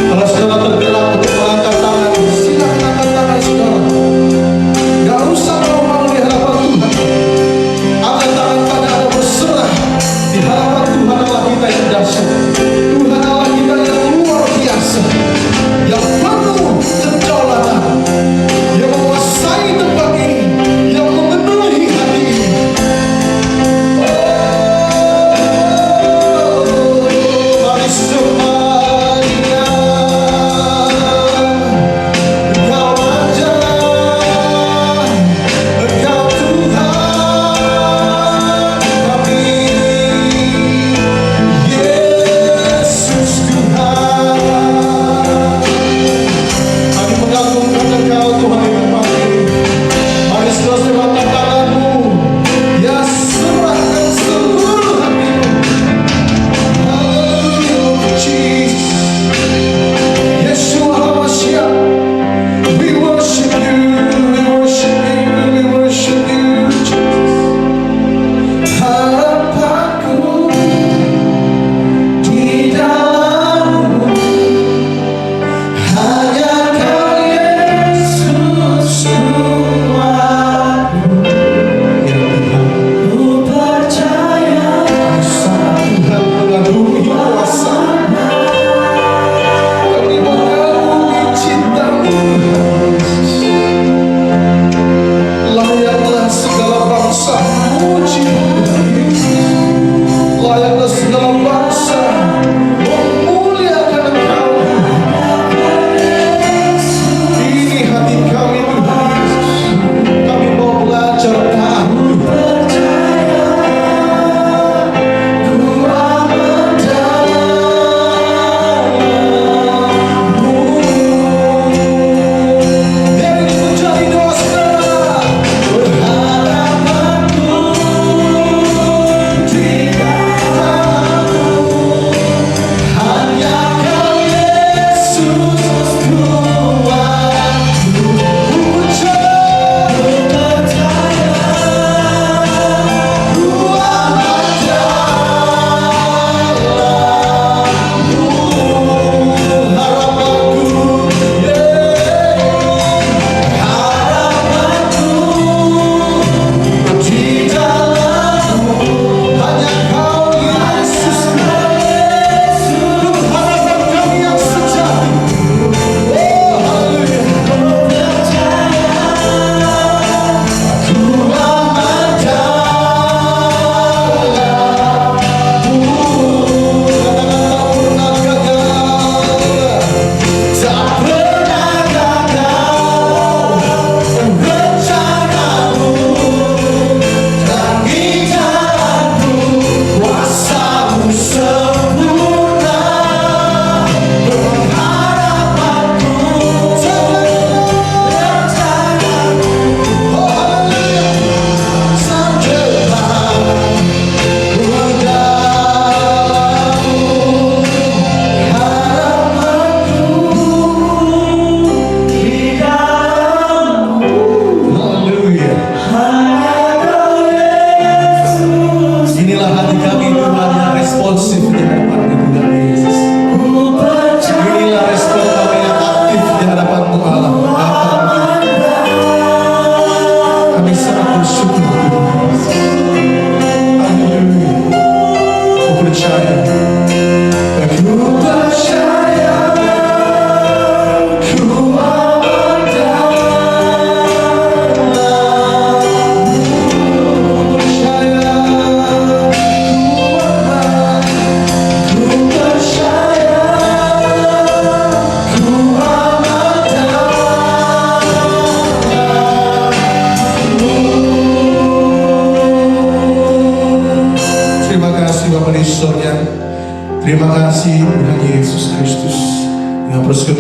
Kalau saudara tergerak untuk mengangkat tangan, silakan angkat tangan saudara. Gak usah malu-malu di hadapan Tuhan. Angkat tangan pada ada bersama.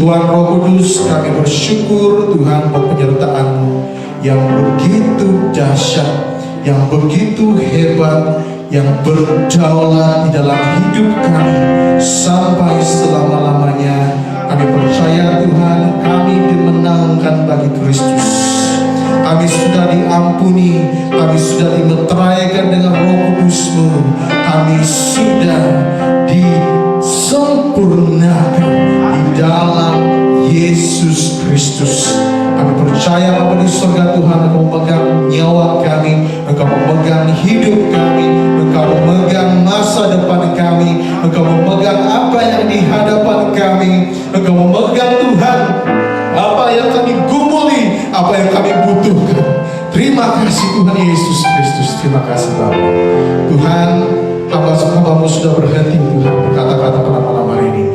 Tuhan Roh Kudus, kami bersyukur Tuhan buat penyertaan-Mu yang begitu dahsyat, yang begitu hebat, yang berdaulat di dalam hidup kami sampai selama-lamanya. Kami percaya Tuhan, kami dimenangkan bagi Kristus. Kami sudah diampuni, kami sudah dimeteraikan dengan Roh Kudus-Mu, kami sudah disempurnakan di dalam Yesus Kristus. Kami percaya Bapa di surga Tuhan, Engkau memegang nyawa kami, Engkau memegang hidup kami, Engkau memegang masa depan kami, Engkau memegang apa yang di hadapan kami, Engkau memegang Tuhan apa yang kami gumuli, apa yang kami butuhkan. Terima kasih Tuhan Yesus Kristus, terima kasih Bapa. Tuhan, hamba-Mu sudah berhenti Tuhan berkata-kata pada malam hari ini.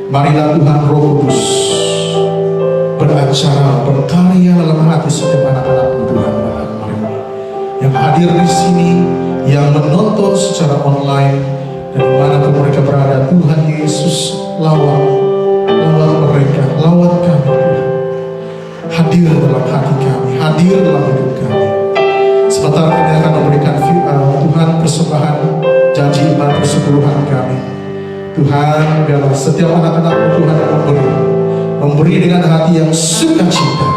Marilah Tuhan Roh Kudus beracara, berkarya dalam hati setiap anak-anak-Mu Tuhan malam hari ini, yang hadir di sini, yang menonton secara online, dan dimanapun mereka berada. Tuhan Yesus, lawat mereka, lawat kami Tuhan. Hadir dalam hati kami, hadir dalam hidup kami. Sebentar kami akan memberikan Tuhan persembahan janji iman persepuluhan kami. Tuhan, biarlah setiap anak-anak Tuhan yang memberi dengan hati yang sukacita,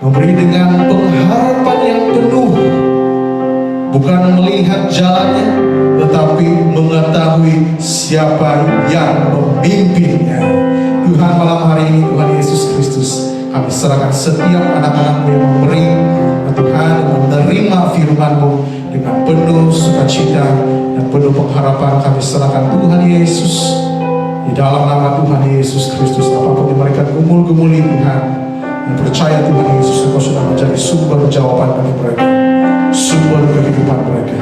memberi dengan pengharapan yang penuh, bukan melihat jalannya, tetapi mengetahui siapa yang memimpinnya. Tuhan, malam hari ini Tuhan Yesus Kristus, kami serahkan setiap anak-anak-Mu yang memberi, Tuhan, menerima firman-Mu dengan penuh sukacita dan penuh pengharapan. Kami serahkan Tuhan Yesus di dalam nama Tuhan Yesus Kristus. Apapun yang mereka gumuli Tuhan, yang percaya Tuhan Yesus, Engkau sudah menjadi sumber jawaban bagi mereka, sumber kehidupan mereka.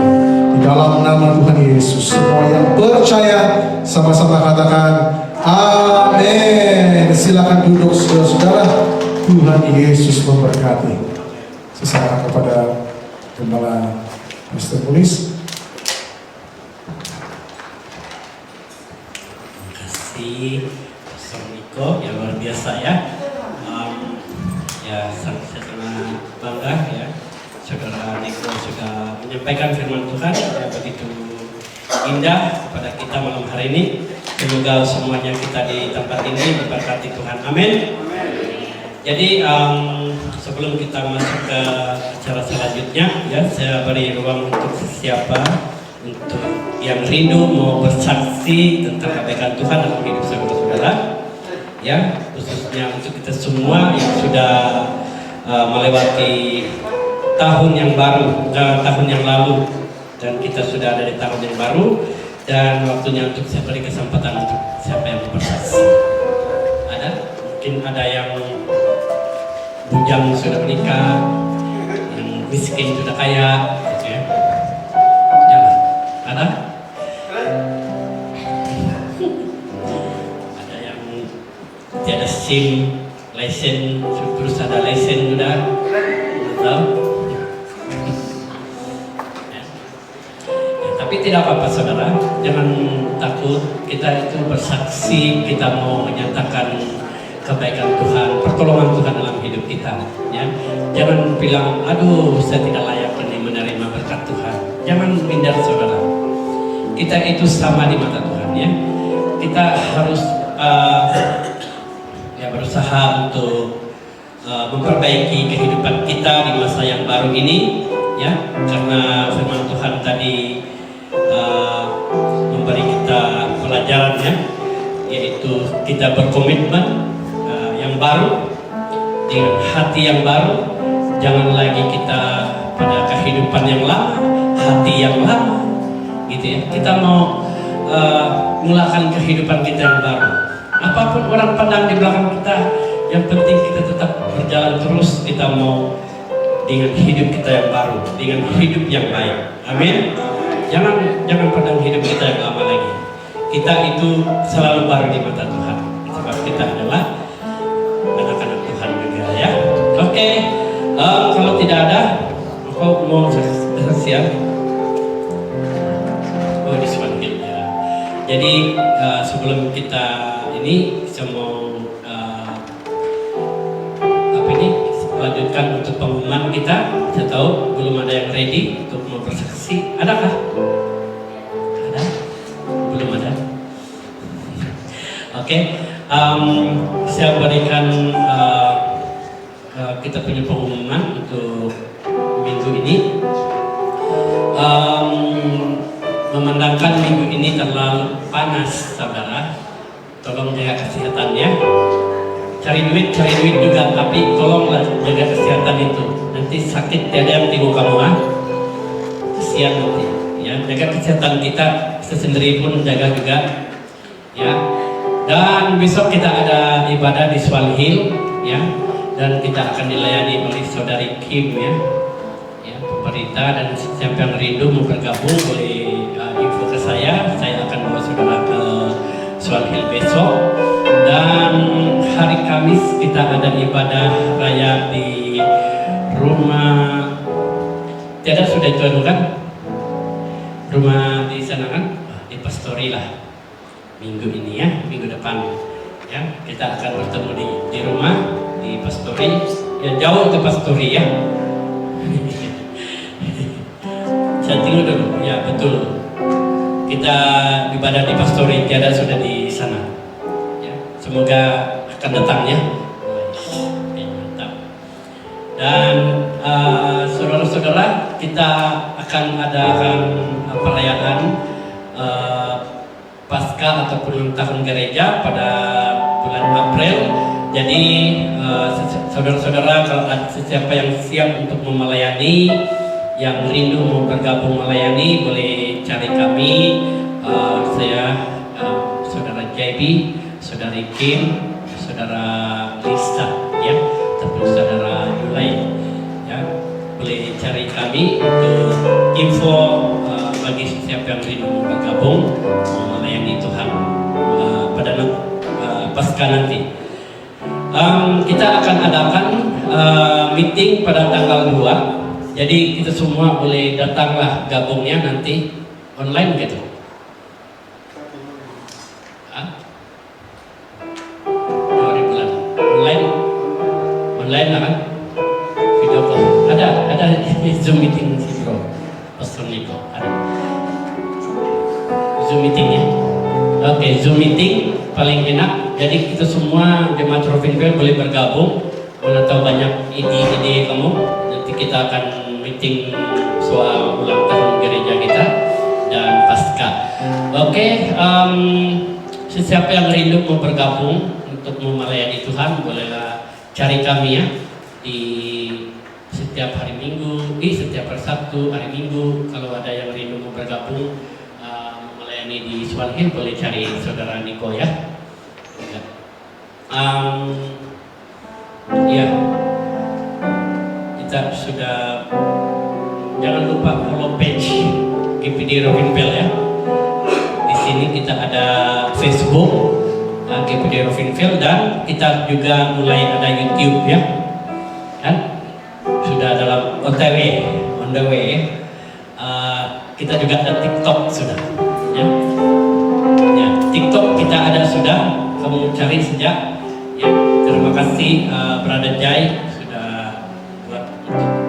Di dalam nama Tuhan Yesus, semua yang percaya sama-sama katakan amin. Silakan duduk saudara-saudara. Tuhan Yesus memberkati. Saya kepada Gembala Pastor Mulis. Terima kasih Pastor Niko, yang luar biasa ya. Ya, saya sangat bangga ya, Saudara Niko sudah menyampaikan firman Tuhan yang begitu indah kepada kita malam hari ini. Semoga semuanya kita di tempat ini diberkati Tuhan. Amin. Jadi sebelum kita masuk ke acara selanjutnya, ya saya beri ruang untuk siapa untuk yang rindu mau bersaksi tentang kebaikan Tuhan dalam hidup saudara-saudara, ya khususnya untuk kita semua yang sudah melewati tahun yang baru, tahun yang lalu, dan kita sudah ada di tahun yang baru, dan waktunya untuk saya beri kesempatan untuk siapa yang mau bersaksi. Ada? Mungkin ada yang bujang sudah menikah, yang miskin sudah kaya, gitu ya. Jangan. Ada? Ada yang tiada SIM, lesen, terus ada lesen sudah, tahu? Ya, tapi tidak apa-apa saudara, jangan takut. Kita itu bersaksi, kita mau menyatakan kebaikan Tuhan, pertolongan Tuhan dalam hidup kita, ya. Jangan bilang, aduh saya tidak layak ini menerima berkat Tuhan. Jangan minder saudara. Kita itu sama di mata Tuhan, ya. Kita harus ya berusaha untuk memperbaiki kehidupan kita di masa yang baru ini, ya. Karena firman Tuhan tadi memberi kita pelajaran, ya, yaitu kita berkomitmen yang baru, dengan hati yang baru. Jangan lagi kita pada kehidupan yang lama, hati yang lama, gitu ya. Kita mau mulakan kehidupan kita yang baru. Apapun orang pandang di belakang kita, yang penting kita tetap berjalan terus. Kita mau dengan hidup kita yang baru, dengan hidup yang baik. Amin. Jangan pandang hidup kita yang lama lagi. Kita itu selalu baru di mata Tuhan, sebab kita adalah anak-anak Tuhan juga, ya. Oke, kalau tidak ada, aku mau saksian. Oh, dipanggil ya. Jadi sebelum kita ini, saya mau lanjutkan untuk pengumuman kita. Saya tahu belum ada yang ready untuk mau bersaksi. Adakah? Ada? Belum ada. Oke. Saya berikan kita punya pengumuman untuk minggu ini. Memandangkan minggu ini terlalu panas, saudara, tolong jaga kesehatannya. Cari duit juga, tapi tolonglah jaga kesehatan itu. Nanti sakit tiada yang tengok kamu, kesian nanti. Ya, jaga kesehatan kita sendiri pun jaga juga. Ya, dan besok kita ada ibadah di Swan Hill, ya, dan kita akan dilayani oleh saudari Kim, ya, pemerintah. Dan siapa yang rindu mau bergabung boleh info ke saya akan bawa saudara ke Swan Hill besok. Dan hari Kamis kita ada ibadah raya di rumah, tiada sudah itu kan? Rumah di sana kan? Di Pastori lah. Minggu ini ya, minggu depan ya, kita akan bertemu di rumah di Pastori. Ya jauh ke Pastori ya. Saya tengok dulu, ya betul. Kita ibadah di Pastori, tiada sudah di sana. Ya, semoga akan datang ya. Mantap. Dan saudara-saudara, kita akan adakan perayaan Paskah ataupun tahun gereja pada bulan April. Jadi saudara-saudara, kalau ada siapa yang siap untuk melayani, yang rindu mau bergabung melayani, boleh cari kami. Saya, saudara JB, saudari Kim, saudara Lisa, ya, ataupun saudara Yulai, ya, boleh cari kami untuk info bagi siapa yang rindu mau bergabung melayani Tuhan pada Paskah nanti. Kita akan adakan meeting pada tanggal 2. Jadi kita semua boleh datanglah gabungnya nanti online gitu. Online lah kan? Video call. Ada Zoom meeting sih bro. Pastor Niko ada. Zoom meetingnya. Oke, Zoom meeting paling enak. Jadi kita semua jemaat Rovinville boleh bergabung. Mana tahu banyak ide-ide kamu. Nanti kita akan meeting soal ulang tahun gereja kita dan Paskah. Oke, siapa yang rindu mau bergabung untuk melayani Tuhan, bolehlah cari kami ya di setiap hari Minggu, di setiap hari Sabtu, hari Minggu. Kalau ada yang rindu mau bergabung melayani di Swan Hill, boleh cari saudara Niko ya. Ya, kita sudah, jangan lupa follow page GPD Rovinville ya. Di sini kita ada Facebook GPD Rovinville, dan kita juga mulai ada YouTube ya, kan? Sudah dalam on the way. Kita juga ada TikTok sudah, ya. Ya, TikTok kita ada sudah. Kamu cari sejak. Ya, terima kasih Brother Jai sudah buat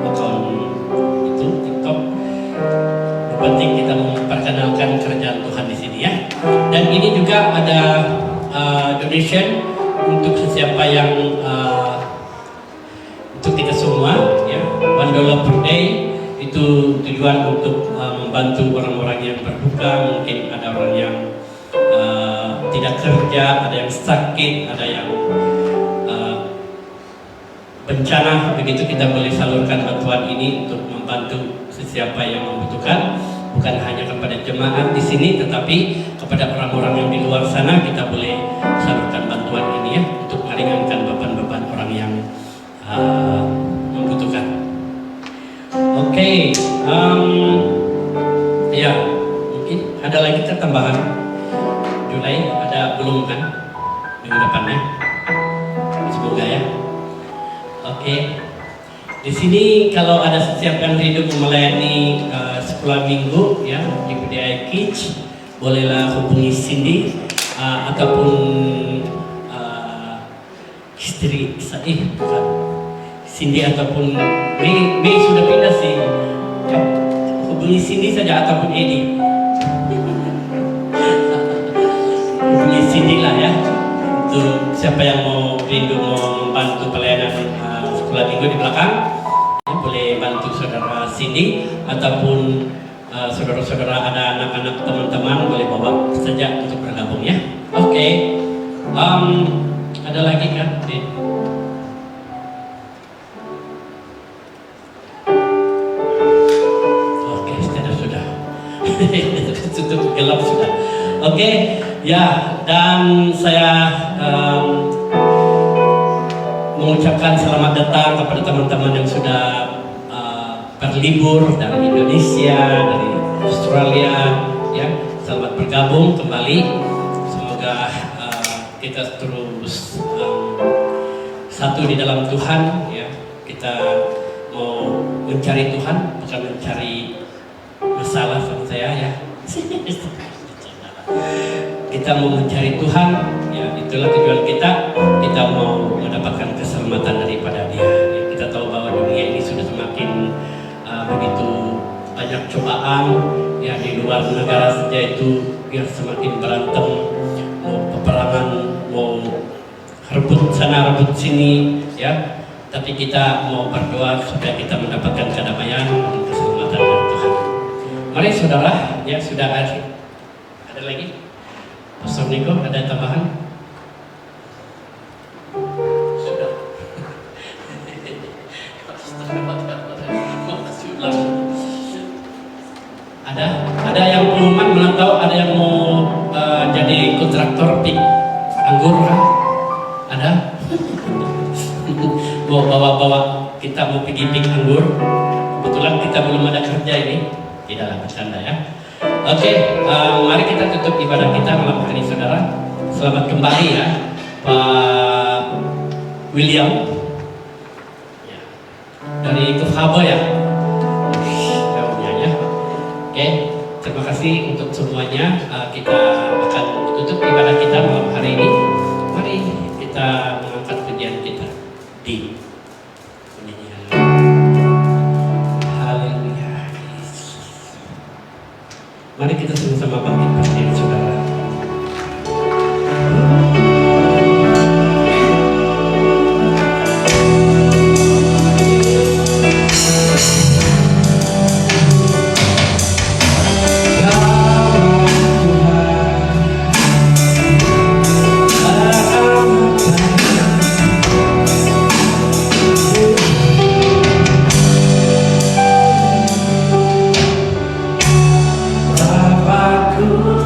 untuk akun itu TikTok. Penting kita memperkenalkan kerjaan Tuhan di sini ya. Dan ini juga ada donation untuk siapa yang untuk kita semua ya, $1 per day. Itu tujuan untuk membantu orang-orang yang berduka. Mungkin ada orang yang tidak kerja, ada yang sakit, ada yang bencana. Begitu kita boleh salurkan bantuan ini untuk membantu sesiapa yang membutuhkan. Bukan hanya kepada jemaat di sini, tetapi kepada orang-orang yang di luar sana kita boleh salurkan bantuan ini ya, untuk meringankan beban-beban orang yang membutuhkan. Oke, ya mungkin ada lagi tambahan. Julai ada belum kan minggu depannya? Semoga ya. Oke. Di sini kalau ada siapa yang rindu melayani sekolah minggu ya di PDI Kids, bolehlah hubungi Cindy ataupun istri Cindy ataupun Mei sudah pindah sih. Ya, hubungi Cindy saja ataupun Edi. Hubungi Cindy lah ya. Untuk siapa yang mau rindu mau membantu pelayanan sekolah minggu di belakang, ya, boleh bantu saudara Cindy ataupun saudara-saudara ada anak-anak teman-teman boleh bawa saja untuk bergabung ya. Oke. Ada lagi kan? Oke, sudah. Tutup gelap sudah. Oke, ya, dan saya mengucapkan selamat datang kepada teman-teman yang sudah berlibur dari Indonesia, dari Australia, ya, selamat bergabung kembali. Semoga kita terus satu di dalam Tuhan, ya. Kita mau mencari Tuhan, bukan mencari masalah sama saya, ya. Kita mau mencari Tuhan, ya, itulah tujuan kita. Kita mau mendapatkan keselamatan daripada Dia. Ya, kita tahu bahwa dunia ini sudah semakin begitu banyak cobaan, ya, di luar negara saja itu biar semakin berantem, mau peperangan, mau rebut sana rebut sini, ya. Tapi kita mau berdoa supaya kita mendapatkan kedamaian dan keselamatan dari Tuhan. Mari saudara, ya, sudah ada lagi? Pastor Niko, ada tambahan? Sudah. Ada yang pengumuman menantau, ada yang mau jadi kontraktor pik anggur, kan? Ada? Mau bawa kita mau pergi pik anggur. Kebetulan kita belum ada kerja ini. Tidaklah bercanda ya. Oke, mari kita tutup ibadah kita malam hari ini, saudara. Selamat kembali ya, Pak William, ya, dari Kefaba ya. Oke, terima kasih untuk semuanya. Kita akan tutup ibadah kita malam hari ini. Mari kita mengangkat pujian kita di penyanyian. Haleluya. Mari kita sama-sama bangkit berdiri, saudara. Bapakku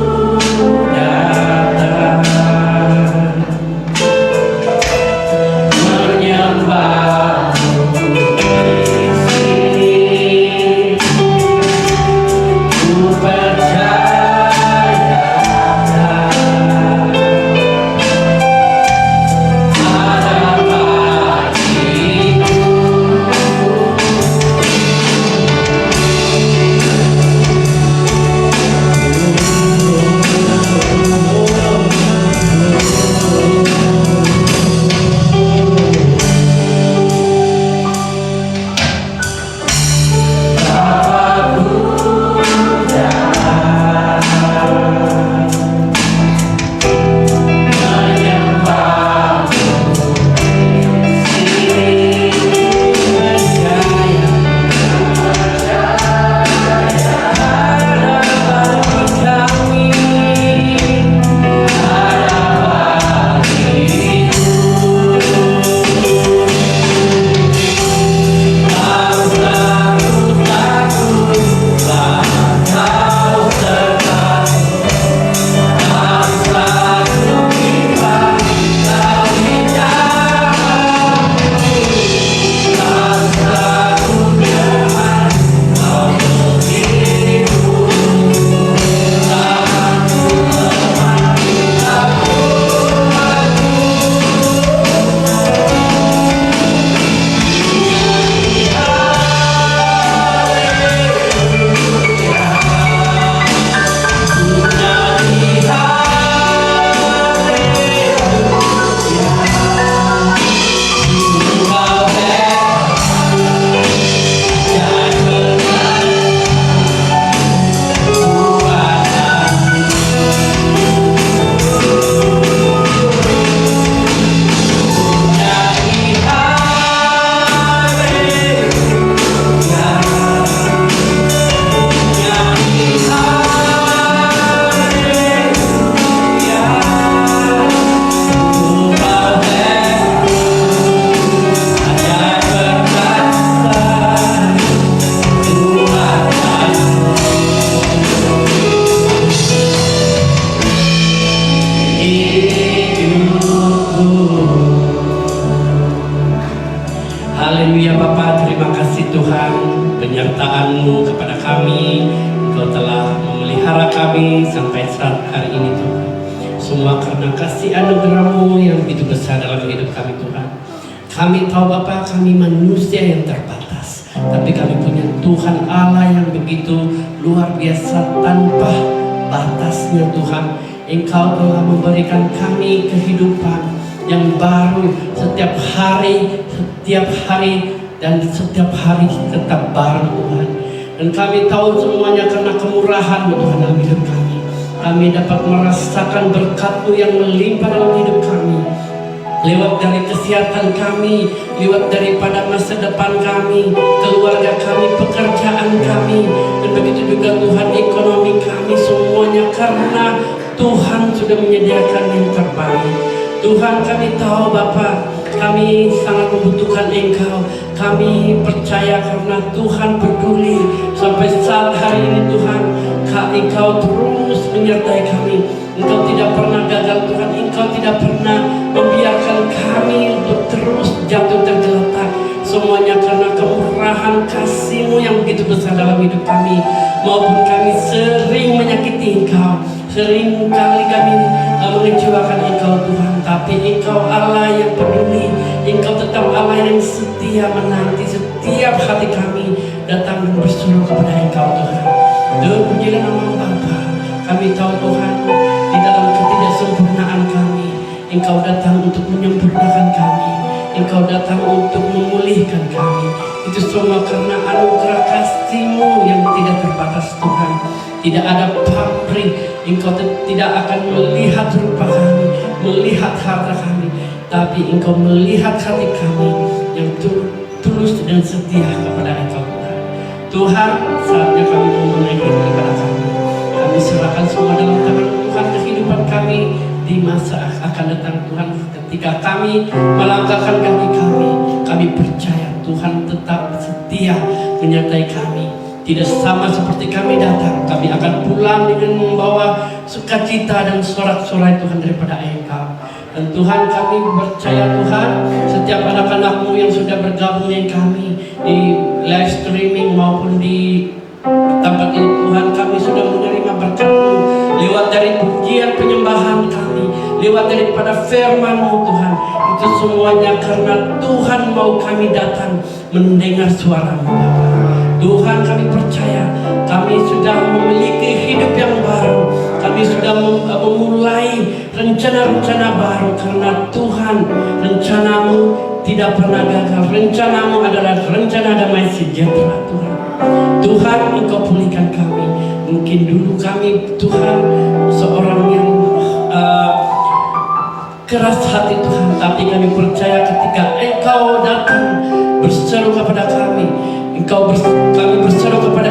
kami, Engkau telah memelihara kami sampai saat hari ini Tuhan. Semua karena kasih anugerah-Mu yang begitu besar dalam hidup kami Tuhan. Kami tahu Bapa, kami manusia yang terbatas, tapi kami punya Tuhan Allah yang begitu luar biasa tanpa batasnya Tuhan. Engkau telah memberikan kami kehidupan yang baru setiap hari, dan setiap hari tetap baru Tuhan. Dan kami tahu semuanya karena kemurahan-Mu Tuhan dalam hidup kami. Kami dapat merasakan berkat-Mu yang melimpah dalam hidup kami. Lewat dari kesehatan kami, lewat daripada masa depan kami, keluarga kami, pekerjaan kami, dan begitu juga Tuhan ekonomi kami, semuanya karena Tuhan sudah menyediakan yang terbaik. Tuhan, kami tahu Bapa, kami sangat membutuhkan Engkau. Kami percaya karena Tuhan peduli sampai saat hari ini Tuhan, Engkau terus menyertai kami. Engkau tidak pernah gagal Tuhan. Engkau tidak pernah membiarkan kami untuk terus jatuh tergeletak. Semuanya karena kemurahan kasih-Mu yang begitu besar dalam hidup kami. Maupun kami sering menyakiti Engkau, sering kali kami mengecewakan Engkau Tuhan. Tapi Engkau Allah yang peduli. Engkau tetap Allah yang setia menanti setiap hati kami datang dan berseru kepada Engkau Tuhan. Terpujilah nama Bapa. Kami tahu Tuhan, di dalam ketidaksempurnaan kami, Engkau datang untuk menyempurnakan kami. Engkau datang untuk memulihkan kami. Itu semua karena anugerah kasih-Mu yang tidak terbatas Tuhan. Tidak ada pamrih. Engkau tidak akan melihat rupa kami, melihat harta kami, tapi Engkau melihat hati kami yang tulus dan setia kepada Engkau Tuhan. Tuhan, saatnya kami mau menaikkan ibadah kami. Kami serahkan semua dalam tangan Tuhan, kehidupan kami di masa akan datang Tuhan. Ketika kami melangkahkan kaki kami percaya Tuhan tetap setia menyertai kami. Tidak sama seperti kami datang, kami akan pulang dengan membawa sukacita dan sorak-sorai Tuhan daripada Engkau. Dan Tuhan, kami percaya Tuhan, setiap anak-anak-Mu yang sudah bergabung dengan kami di live streaming maupun di tempat ini Tuhan, kami sudah menerima berkat-Mu lewat dari pujian penyembahan kami, lewat daripada firman-Mu Tuhan. Itu semuanya karena Tuhan mau kami datang mendengar suara-Mu Bapa. Tuhan, kami percaya kami sudah memiliki hidup yang baru. Kami sudah memulai rencana-rencana baru karena Tuhan, rencana-Mu tidak pernah gagal. Rencana-Mu adalah rencana damai sejahtera Tuhan. Tuhan, Engkau pulihkan kami. Mungkin dulu kami Tuhan seorang yang keras hati Tuhan, tapi kami percaya ketika Engkau datang berseru kepada kami, kami berseru kepada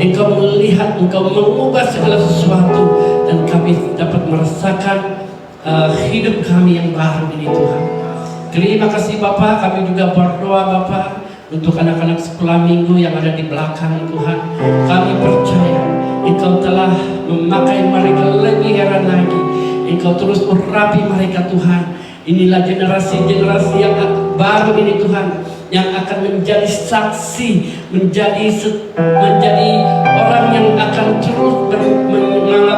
Engkau melihat, Engkau mengubah segala sesuatu, dan kami dapat merasakan hidup kami yang baru ini Tuhan. Terima kasih Bapa. Kami juga berdoa Bapa untuk anak-anak sekolah minggu yang ada di belakang Tuhan. Kami percaya Engkau telah memakai mereka lebih heran lagi. Engkau terus urapi mereka Tuhan. Inilah generasi-generasi yang baru ini Tuhan, yang akan menjadi saksi, menjadi orang yang akan terus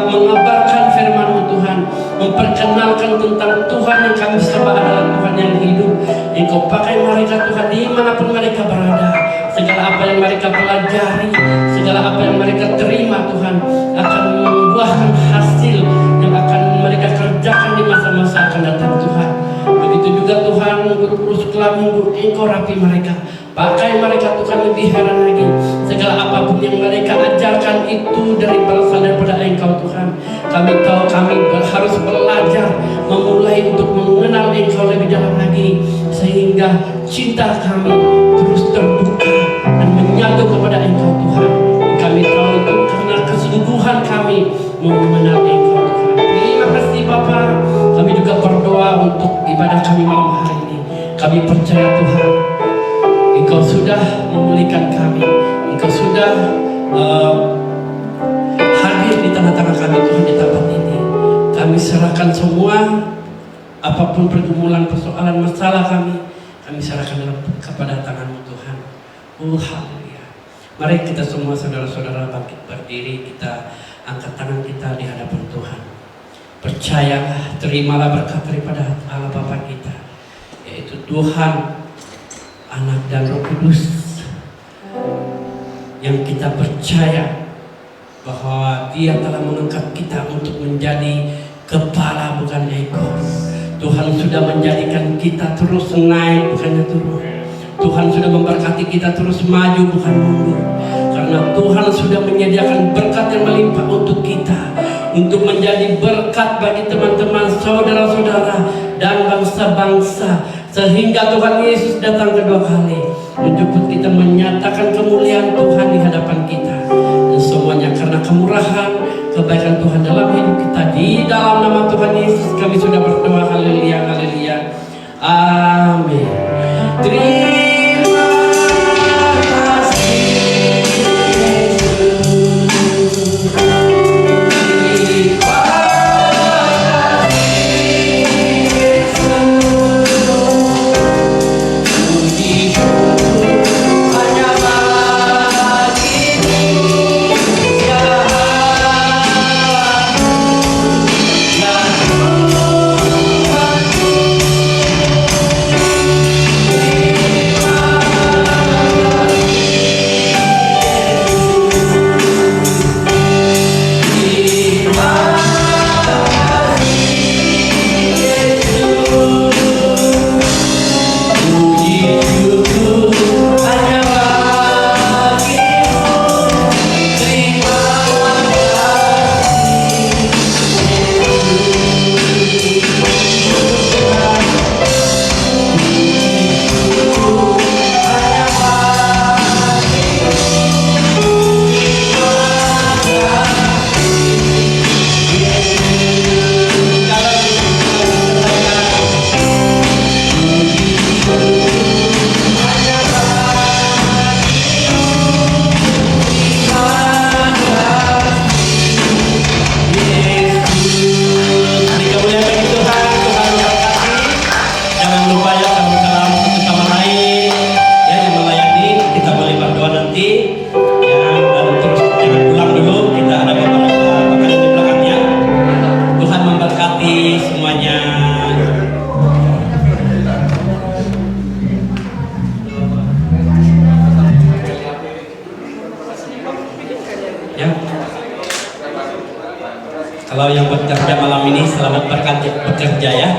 mengabarkan firman-Mu Tuhan, memperkenalkan tentang Tuhan yang kami sembah adalah Tuhan yang hidup. Engkau pakai mereka Tuhan dimanapun mereka berada. Segala apa yang mereka pelajari, segala apa yang mereka terima Tuhan, akan membuahkan hasil yang akan mereka kerjakan di masa-masa akan datang Tuhan. Begitu juga Tuhan, guru-guru sekolah minggu, Engkau rapi mereka, pakai mereka Tuhan lebih heran lagi. Segala apapun yang mereka ajarkan itu berasal daripada Engkau Tuhan. Kami tahu kami harus belajar memulai untuk mengenal Engkau lebih dalam lagi, sehingga cinta kami terus terbuka dan menyatu kepada Engkau Tuhan. Kami tahu itu karena kesungguhan kami mengenal Engkau Tuhan. Terima kasih Bapa. Kami juga berdoa untuk ibadah kami malam hari ini. Kami percaya Tuhan, Engkau sudah memulihkan kami. Engkau sudah hadir di tengah-tengah kami Tuhan di tempat ini. Kami serahkan semua, apapun pergumulan, persoalan, masalah kami serahkan kepada tangan-Mu Tuhan. Oh haleluya. Mari kita semua saudara-saudara bangkit berdiri, kita angkat tangan kita di hadapan Tuhan. Percayalah, terimalah berkat daripada Allah Bapa kita, yaitu Tuhan, Anak dan Roh Kudus, yang kita percaya bahwa Dia telah mengangkat kita untuk menjadi kepala bukan ekor. Tuhan sudah menjadikan kita terus naik bukannya turun. Tuhan sudah memberkati kita terus maju bukan mundur. Karena Tuhan sudah menyediakan berkat yang melimpah untuk kita, untuk menjadi berkat bagi teman-teman, saudara-saudara, dan bangsa-bangsa. Sehingga Tuhan Yesus datang kedua kali menjemput kita, menyatakan kemuliaan Tuhan di hadapan kita. Dan semuanya karena kemurahan, kebaikan Tuhan dalam hidup kita. Di dalam nama Tuhan Yesus kami sudah berdoa. Haleluya, haleluya. Amin. Terima kasih Yesus. Terima kasih Yesus. Puji syukur hanya bagimu ya Kalau yang bekerja malam ini selamat bekerja ya.